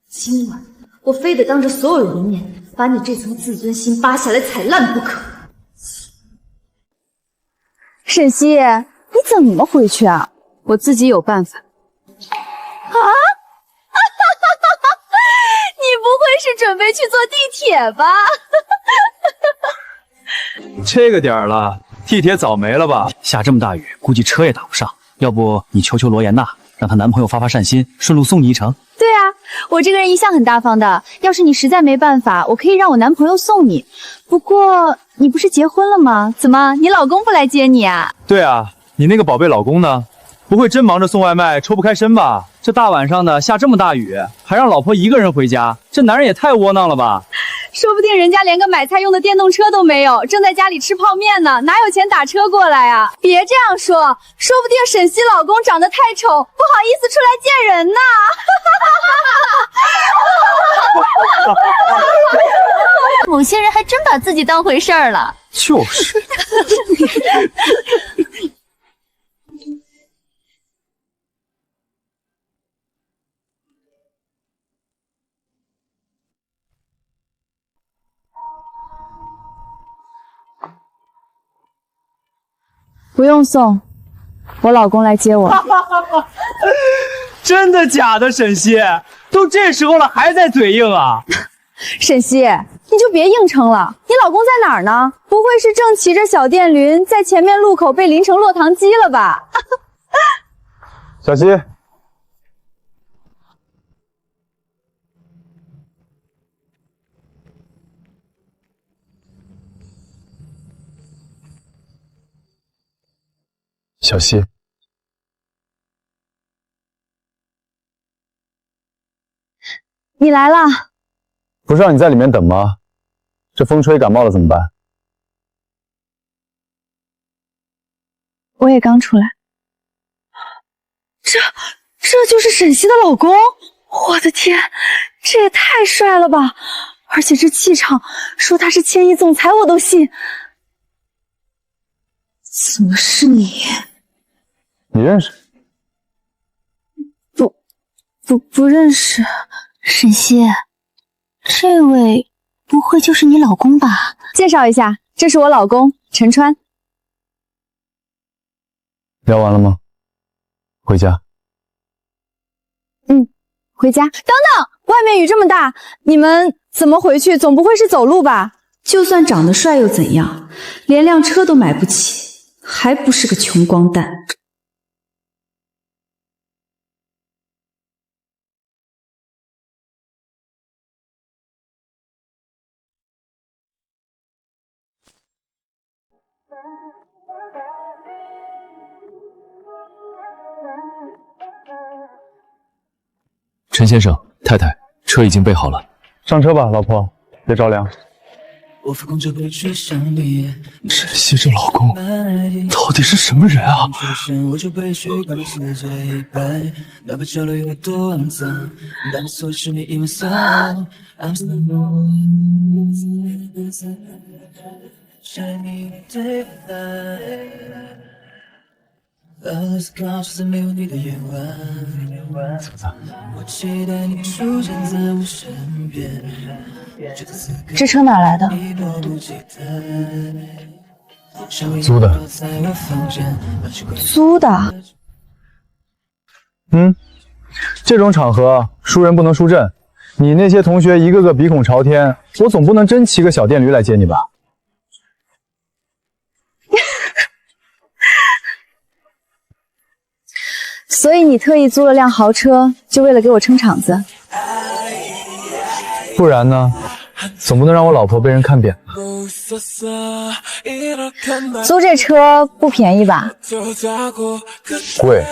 今晚我非得当着所有人的面把你这层自尊心扒下来踩烂不可。沈西，你怎么回去啊？我自己有办法。啊！你不会是准备去坐地铁吧？这个点儿了，地铁早没了吧？下这么大雨，估计车也打不上。要不你求求罗妍娜，让她男朋友发发善心，顺路送你一程。对啊，我这个人一向很大方的。要是你实在没办法，我可以让我男朋友送你。不过你不是结婚了吗？怎么你老公不来接你啊？对啊，你那个宝贝老公呢？不会真忙着送外卖抽不开身吧？这大晚上的下这么大雨，还让老婆一个人回家，这男人也太窝囊了吧？说不定人家连个买菜用的电动车都没有，正在家里吃泡面呢，哪有钱打车过来啊？别这样说，说不定沈西老公长得太丑，不好意思出来见人呢。某些人还真把自己当回事儿了。就是。不用送，我老公来接我。真的假的，沈西？都这时候了还在嘴硬啊？沈西，你就别硬撑了。你老公在哪儿呢？不会是正骑着小电驴在前面路口被淋成落汤鸡了吧？小西，小西，你来了。不是让你在里面等吗？这风吹感冒了怎么办？我也刚出来。这就是沈西的老公？我的天，这也太帅了吧！而且这气场，说他是千亿总裁我都信。怎么是你？你认识？不认识。沈西，这位不会就是你老公吧？介绍一下，这是我老公陈川。聊完了吗？回家。回家。等等，外面雨这么大，你们怎么回去？总不会是走路吧？就算长得帅又怎样？连辆车都买不起，还不是个穷光蛋。陈先生，太太，车已经备好了，上车吧，老婆，别着凉。沈西这老公到底是什么人啊？这车哪来的？租的。租的？这种场合输人不能输阵。你那些同学一个个鼻孔朝天，我总不能真骑个小电驴来接你吧？所以你特意租了辆豪车，就为了给我撑场子？不然呢？总不能让我老婆被人看扁吧？租这车不便宜吧？贵。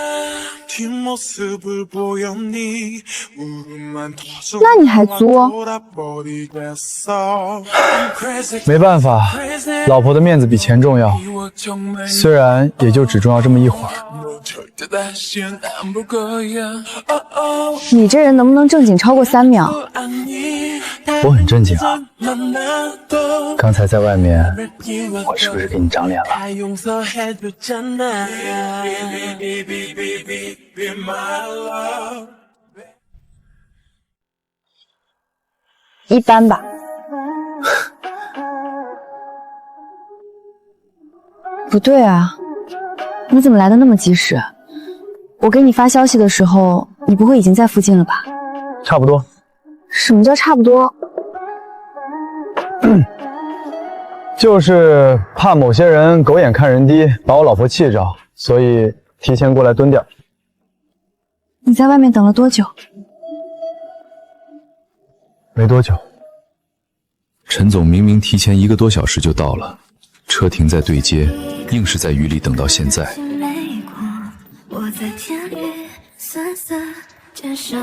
那你还租？没办法，老婆的面子比钱重要。虽然也就只重要这么一会儿。你这人能不能正经超过3秒？我很正经啊。刚才在外面，我是不是给你长脸了？一般吧。不对啊，你怎么来的那么及时？我给你发消息的时候，你不会已经在附近了吧？差不多。什么叫差不多？就是怕某些人狗眼看人低，把我老婆气着，所以提前过来蹲点。你在外面等了多久？没多久。陈总明明提前1个多小时就到了，车停在对街，硬是在雨里等到现在。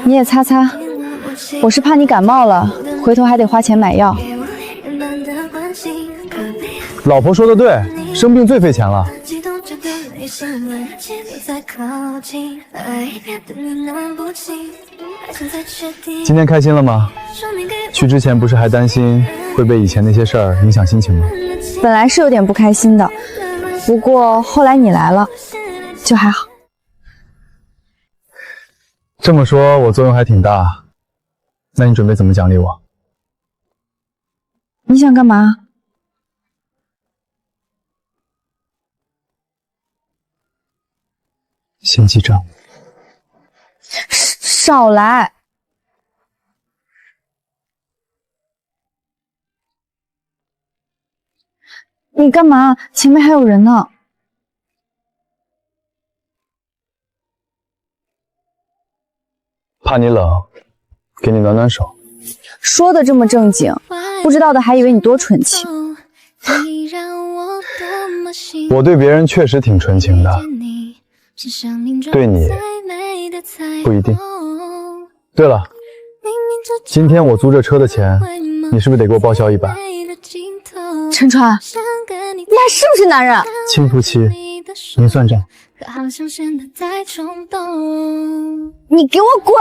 你也擦擦，我是怕你感冒了，回头还得花钱买药。老婆说的对，生病最费钱了。今天开心了吗？去之前不是还担心会被以前那些事儿影响心情吗？本来是有点不开心的，不过后来你来了，就还好。这么说，我作用还挺大。那你准备怎么奖励我？你想干嘛？先记账。少来！你干嘛？前面还有人呢。怕你冷，给你暖暖手。说的这么正经，不知道的还以为你多纯情。我对别人确实挺纯情的，对你不一定。对了，今天我租这车的钱，你是不是得给我报销100？陈川，你还是不是男人？亲夫妻，明算账。你给我滚！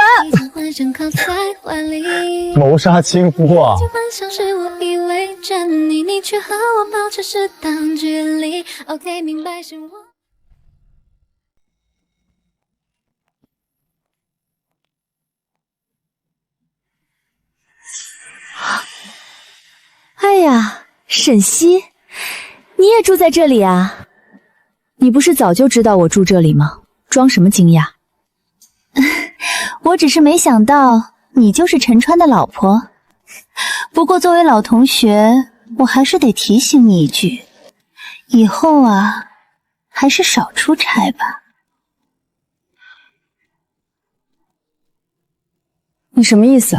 谋杀亲夫啊！哎呀，沈西，你也住在这里啊？你不是早就知道我住这里吗？装什么惊讶？我只是没想到你就是陈川的老婆。不过作为老同学，我还是得提醒你一句，以后啊，还是少出差吧。你什么意思？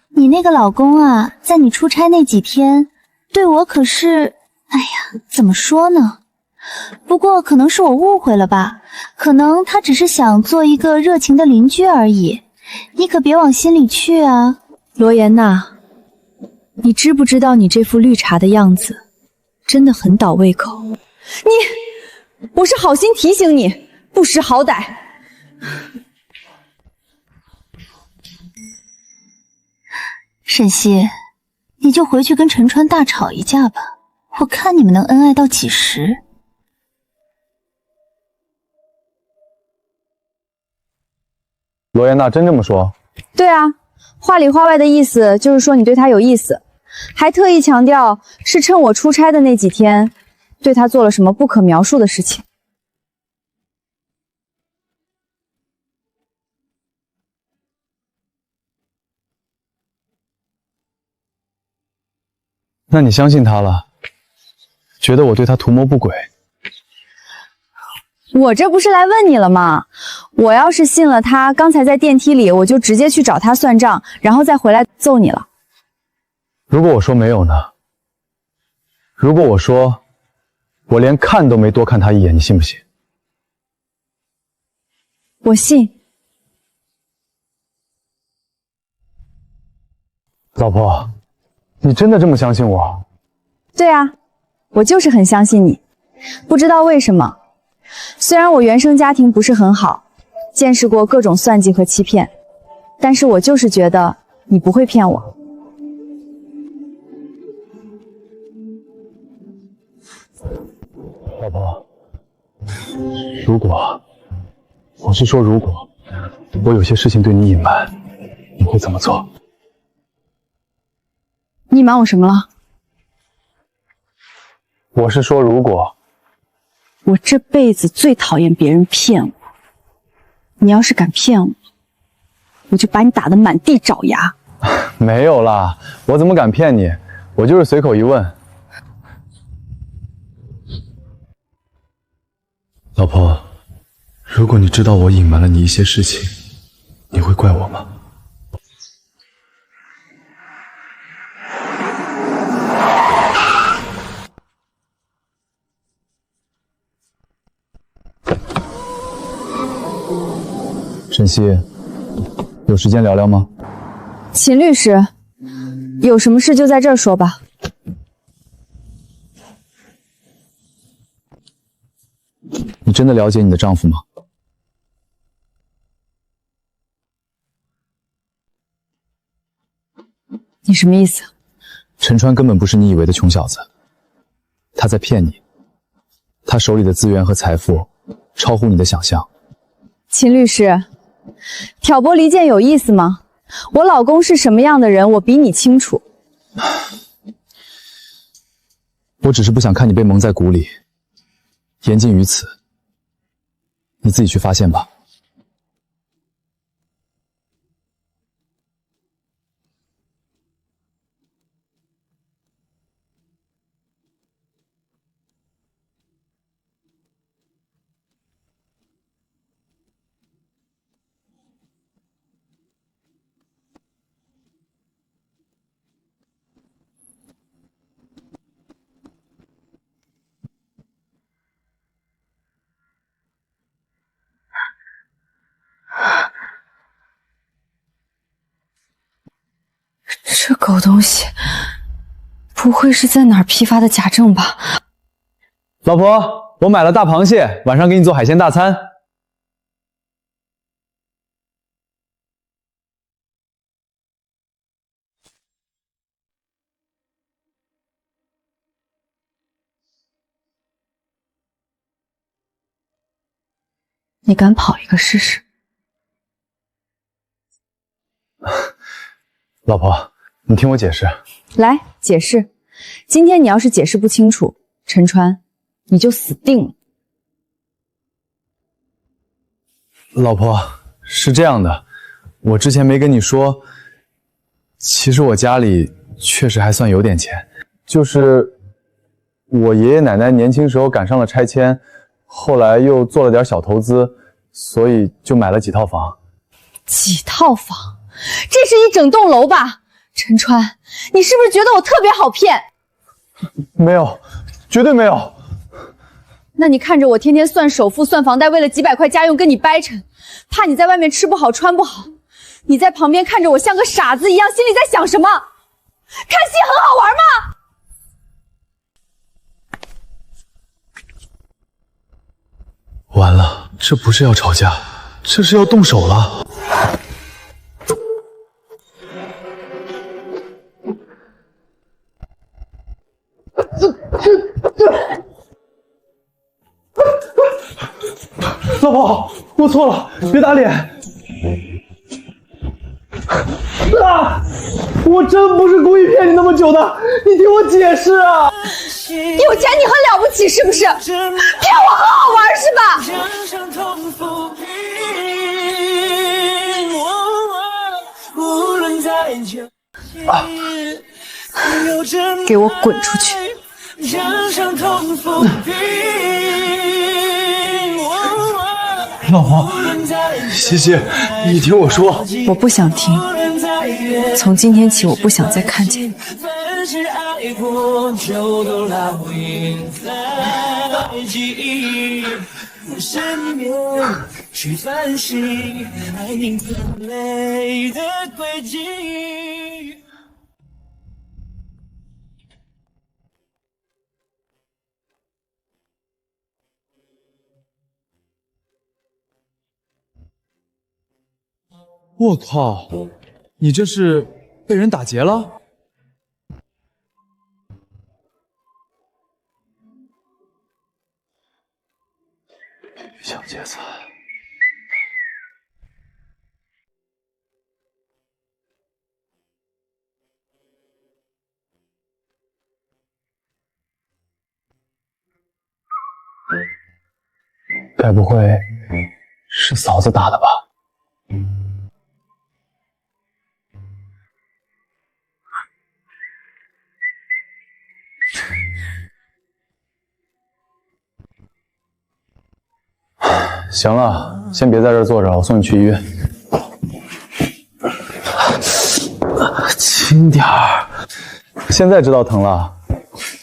你那个老公啊，在你出差那几天，对我可是……哎呀，怎么说呢？不过可能是我误会了吧，可能他只是想做一个热情的邻居而已，你可别往心里去啊。罗妍娜，你知不知道你这副绿茶的样子真的很倒胃口。我是好心提醒你，不识好歹。沈西，你就回去跟陈川大吵一架吧，我看你们能恩爱到几时。罗妍娜真这么说？对啊，话里话外的意思就是说你对他有意思，还特意强调是趁我出差的那几天，对他做了什么不可描述的事情。那你相信他了？觉得我对他图谋不轨？我这不是来问你了吗？我要是信了他，刚才在电梯里我就直接去找他算账，然后再回来揍你了。如果我说没有呢？如果我说我连看都没多看他一眼，你信不信？我信。老婆，你真的这么相信我？对啊，我就是很相信你。不知道为什么，虽然我原生家庭不是很好，见识过各种算计和欺骗，但是我就是觉得你不会骗我。老婆，如果我有些事情对你隐瞒，你会怎么做？你瞒我什么了？我是说如果。我这辈子最讨厌别人骗我，你要是敢骗我，我就把你打得满地找牙。没有啦，我怎么敢骗你？我就是随口一问。老婆，如果你知道我隐瞒了你一些事情，你会怪我吗？沈西，有时间聊聊吗？秦律师，有什么事就在这儿说吧。你真的了解你的丈夫吗？你什么意思？陈川根本不是你以为的穷小子，他在骗你，他手里的资源和财富超乎你的想象。秦律师，挑拨离间有意思吗？我老公是什么样的人，我比你清楚。我只是不想看你被蒙在鼓里，言尽于此，你自己去发现吧。这狗东西，不会是在哪儿批发的假证吧？老婆，我买了大螃蟹，晚上给你做海鲜大餐。你敢跑一个试试？老婆，你听我解释。来，解释。今天你要是解释不清楚，陈川，你就死定了。老婆，是这样的，我之前没跟你说，其实我家里确实还算有点钱，就是我爷爷奶奶年轻时候赶上了拆迁，后来又做了点小投资，所以就买了几套房。几套房？这是一整栋楼吧？陈川，你是不是觉得我特别好骗？没有，绝对没有。那你看着我天天算首付、算房贷，为了几百块家用跟你掰扯，怕你在外面吃不好穿不好，你在旁边看着我像个傻子一样，心里在想什么？看戏很好玩吗？完了，这不是要吵架，这是要动手了。老婆，我错了，别打脸。啊！我真不是故意骗你那么久的，你听我解释啊！有钱你很了不起是不是？骗我很好玩是吧？给我滚出去！老婆，西西，你听我说。我不想听。从今天起，我不想再看见你。去反省爱凝成泪的轨迹。我靠，你这是被人打劫了？小劫财。该不会是嫂子打的吧？行了，先别在这儿坐着，我送你去医院。轻点儿，现在知道疼了。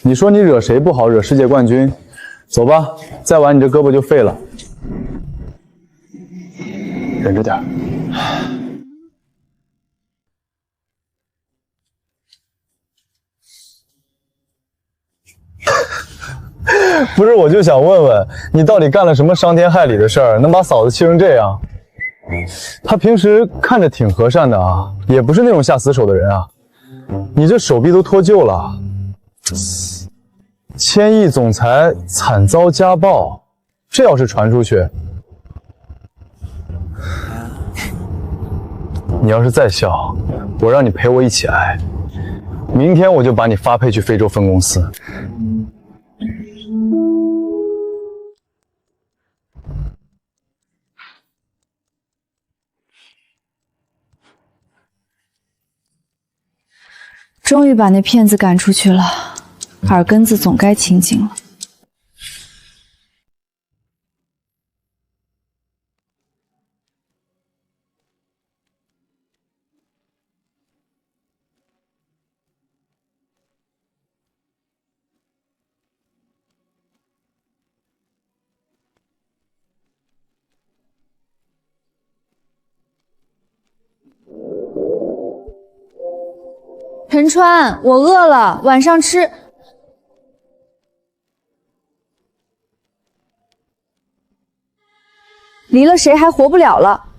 你说你惹谁不好，惹世界冠军？走吧，再晚你这胳膊就废了。忍着点儿。不是，我就想问问你到底干了什么伤天害理的事儿，能把嫂子气成这样？她平时看着挺和善的啊，也不是那种下死手的人啊。你这手臂都脱臼了，千亿总裁惨遭家暴，这要是传出去，你要是再笑，我让你陪我一起挨。明天我就把你发配去非洲分公司。终于把那骗子赶出去了，耳根子总该清净了。陈川，我饿了，晚上吃。离了谁还活不了了。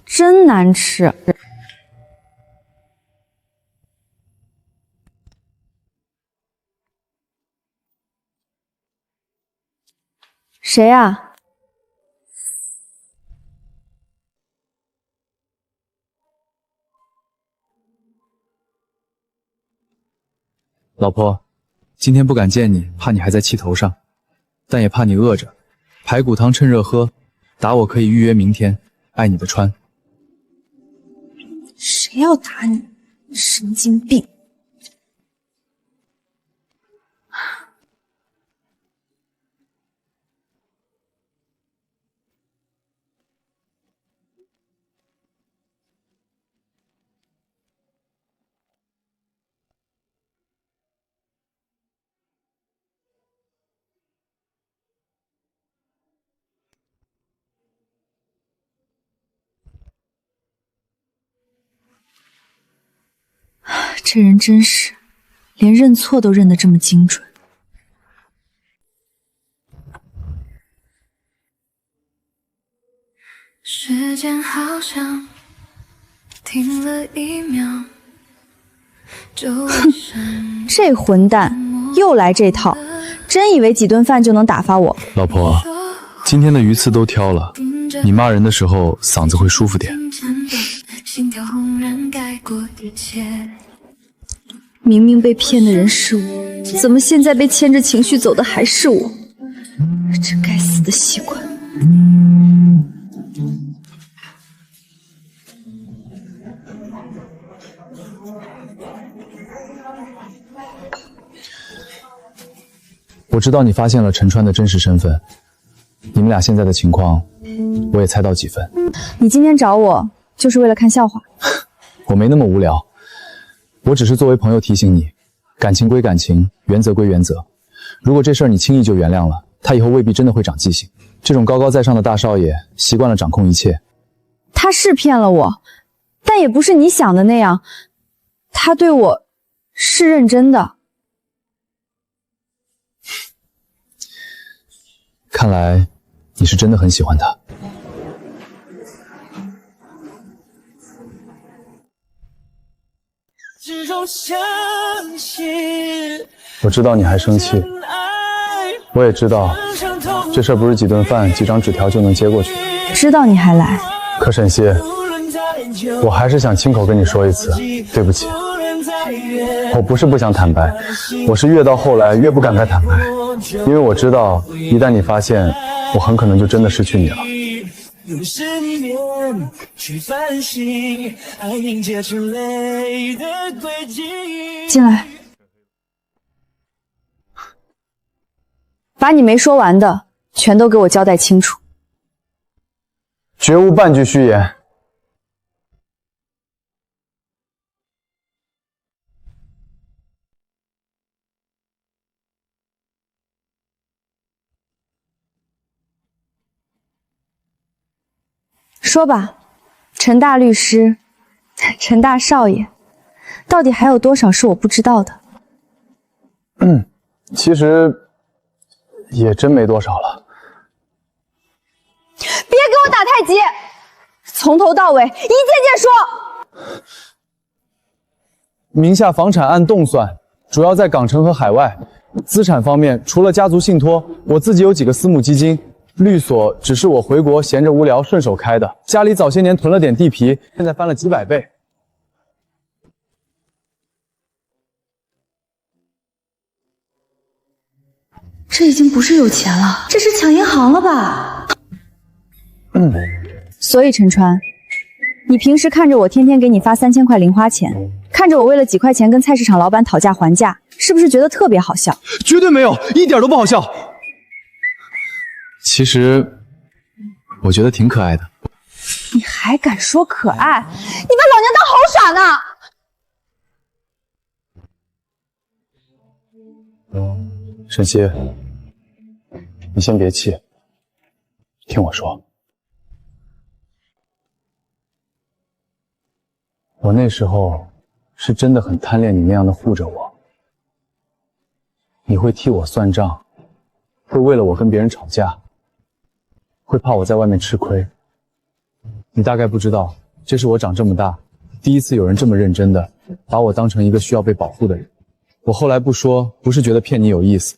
真难吃。谁啊？老婆，今天不敢见你，怕你还在气头上，但也怕你饿着。排骨汤趁热喝，打我可以预约明天。爱你的川。谁要打你？神经病！这人真是，连认错都认得这么精准。时间好像停了一秒，这混蛋又来这套，真以为几顿饭就能打发我？老婆，今天的鱼刺都挑了，你骂人的时候嗓子会舒服点。心跳轰然盖过一切。明明被骗的人是我，怎么现在被牵着情绪走的还是我？这该死的习惯。我知道你发现了陈川的真实身份，你们俩现在的情况，我也猜到几分。你今天找我就是为了看笑话？我没那么无聊。我只是作为朋友提醒你，感情归感情，原则归原则。如果这事儿你轻易就原谅了，他以后未必真的会长记性。这种高高在上的大少爷，习惯了掌控一切。他是骗了我，但也不是你想的那样，他对我是认真的。看来你是真的很喜欢他。我知道你还生气，我也知道这事儿不是几顿饭、几张纸条就能接过去。知道你还来，可沈西，我还是想亲口跟你说一次，对不起。我不是不想坦白，我是越到后来越不敢再坦白，因为我知道一旦你发现，我很可能就真的失去你了。用失眠去反省，爱凝结成泪的轨迹。进来，把你没说完的全都给我交代清楚。绝无半句虚言。说吧，陈大律师，陈大少爷，到底还有多少是我不知道的？其实也真没多少了。别给我打太极，从头到尾一件件说。名下房产按栋算，主要在港城和海外。资产方面，除了家族信托，我自己有几个私募基金。律所只是我回国闲着无聊顺手开的，家里早些年囤了点地皮，现在翻了几百倍。这已经不是有钱了，这是抢银行了吧？所以陈川，你平时看着我天天给你发3000块零花钱，看着我为了几块钱跟菜市场老板讨价还价，是不是觉得特别好笑？绝对没有，一点都不好笑。其实，我觉得挺可爱的。你还敢说可爱？你把老娘当猴耍呢！沈西，你先别气，听我说。我那时候是真的很贪恋你那样的护着我，你会替我算账，会为了我跟别人吵架。会怕我在外面吃亏，你大概不知道，这是我长这么大第一次有人这么认真的把我当成一个需要被保护的人。我后来不说，不是觉得骗你有意思，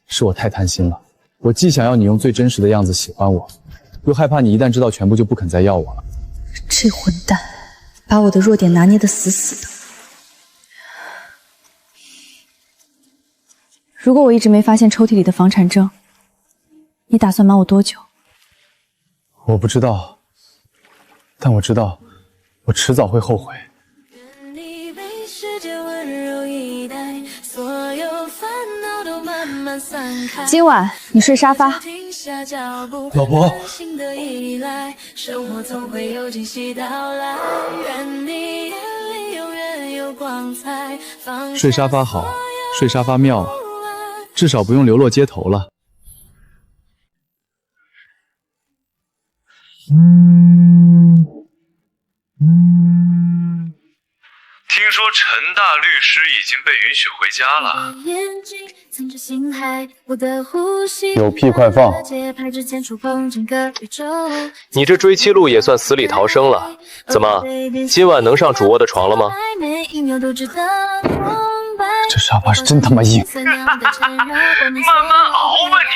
是我太贪心了。我既想要你用最真实的样子喜欢我，又害怕你一旦知道全部就不肯再要我了。这混蛋，把我的弱点拿捏得死死的。如果我一直没发现抽屉里的房产证，你打算瞒我多久？我不知道，但我知道，我迟早会后悔。今晚你睡沙发。老婆。睡沙发好，睡沙发妙啊，至少不用流落街头了。听说陈大律师已经被允许回家了。有屁快放！你这追妻路也算死里逃生了。怎么，今晚能上主卧的床了吗？这沙发是真他妈硬。慢慢熬吧你。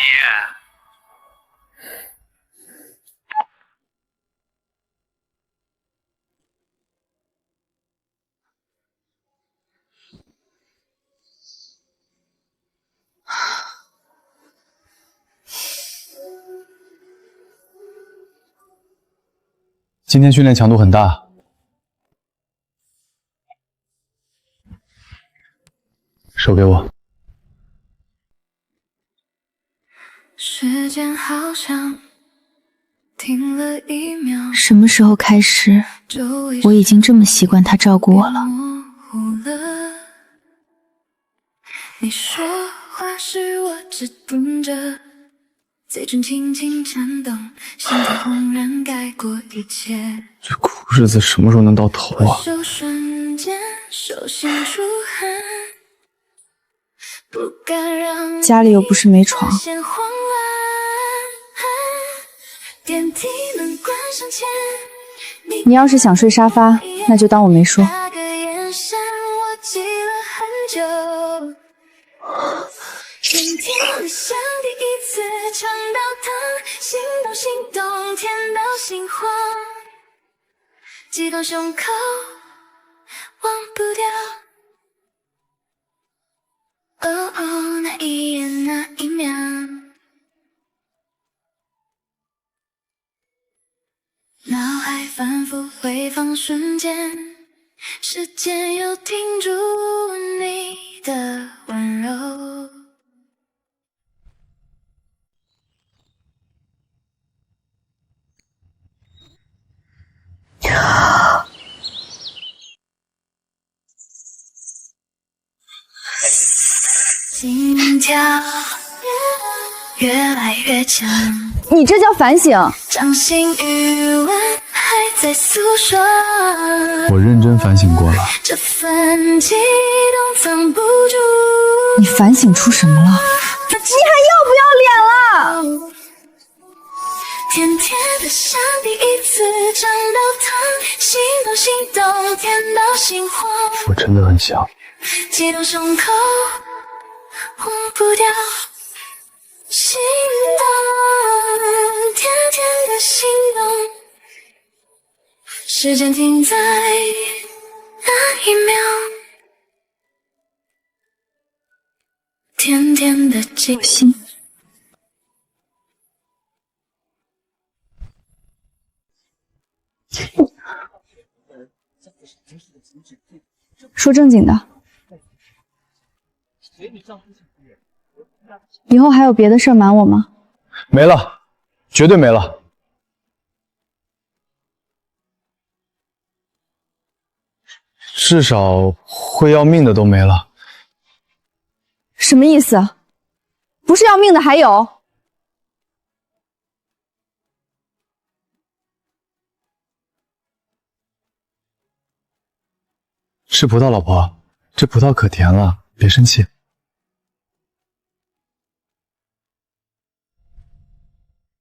今天训练强度很大，手给我。时间好像停了一秒。什么时候开始，我已经这么习惯他照顾我了？你说话时我只盯着，嘴唇轻轻颤动，心跳轰然盖过一切。这苦日子什么时候能到头啊？手瞬间手心出汗，不敢让家里又不是没床。电梯门关上前，你要是想睡沙发，那就当我没说。那个眼神我记了很久。甜甜的像第一次尝到糖，心动心动，甜到心慌，激动胸口忘不掉。哦哦，那一眼那一秒，脑海反复回放瞬间，时间又停住你的温柔。心跳越来越强，你这叫反省。掌心余温还在诉说，我认真反省过了。这份激动藏不住。你反省出什么了？你还要不要脸了？甜甜的像第一次尝到糖，心动心动，甜到心慌。我真的很想。激动胸口忘不掉，心动，甜甜的心动，时间停在那一秒，甜甜的记心。说正经的，以后还有别的事儿瞒我吗？没了，绝对没了。至少会要命的都没了。什么意思？不是要命的还有？吃葡萄，老婆，这葡萄可甜了，别生气。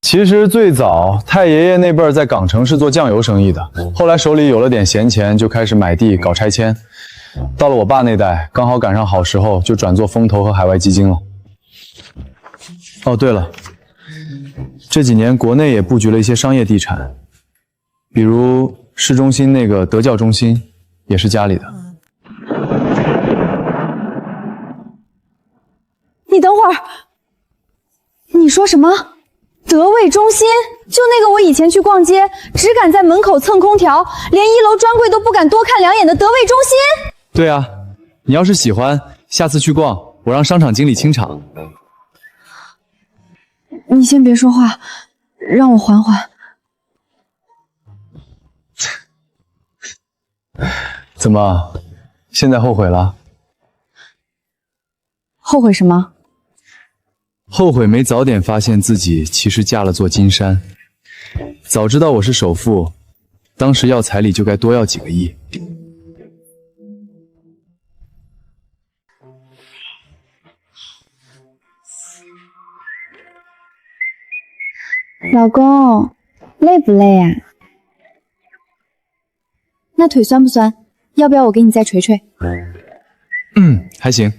其实最早太爷爷那辈儿在港城是做酱油生意的，后来手里有了点闲钱，就开始买地搞拆迁。到了我爸那代，刚好赶上好时候，就转做风投和海外基金了。哦，对了，这几年国内也布局了一些商业地产，比如市中心那个德教中心，也是家里的。你等会儿，你说什么？德味中心？就那个我以前去逛街，只敢在门口蹭空调，连1楼专柜都不敢多看2眼的德味中心？对啊，你要是喜欢，下次去逛，我让商场经理清场。你先别说话，让我缓缓。怎么，现在后悔了？后悔什么？后悔没早点发现自己其实嫁了座金山。早知道我是首富，当时要彩礼就该多要几个亿。老公，累不累啊？那腿酸不酸？要不要我给你再捶捶？还行。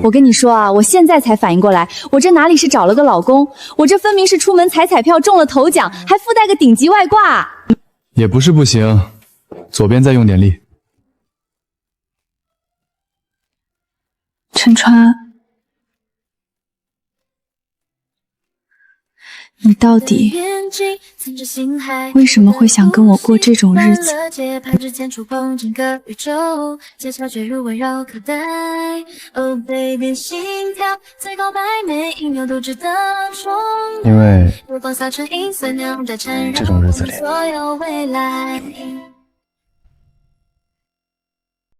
我跟你说啊，我现在才反应过来，我这哪里是找了个老公，我这分明是出门踩彩票中了头奖，还附带个顶级外挂。也不是不行，左边再用点力。陈川，你到底为什么会想跟我过这种日子？因为这种日子里，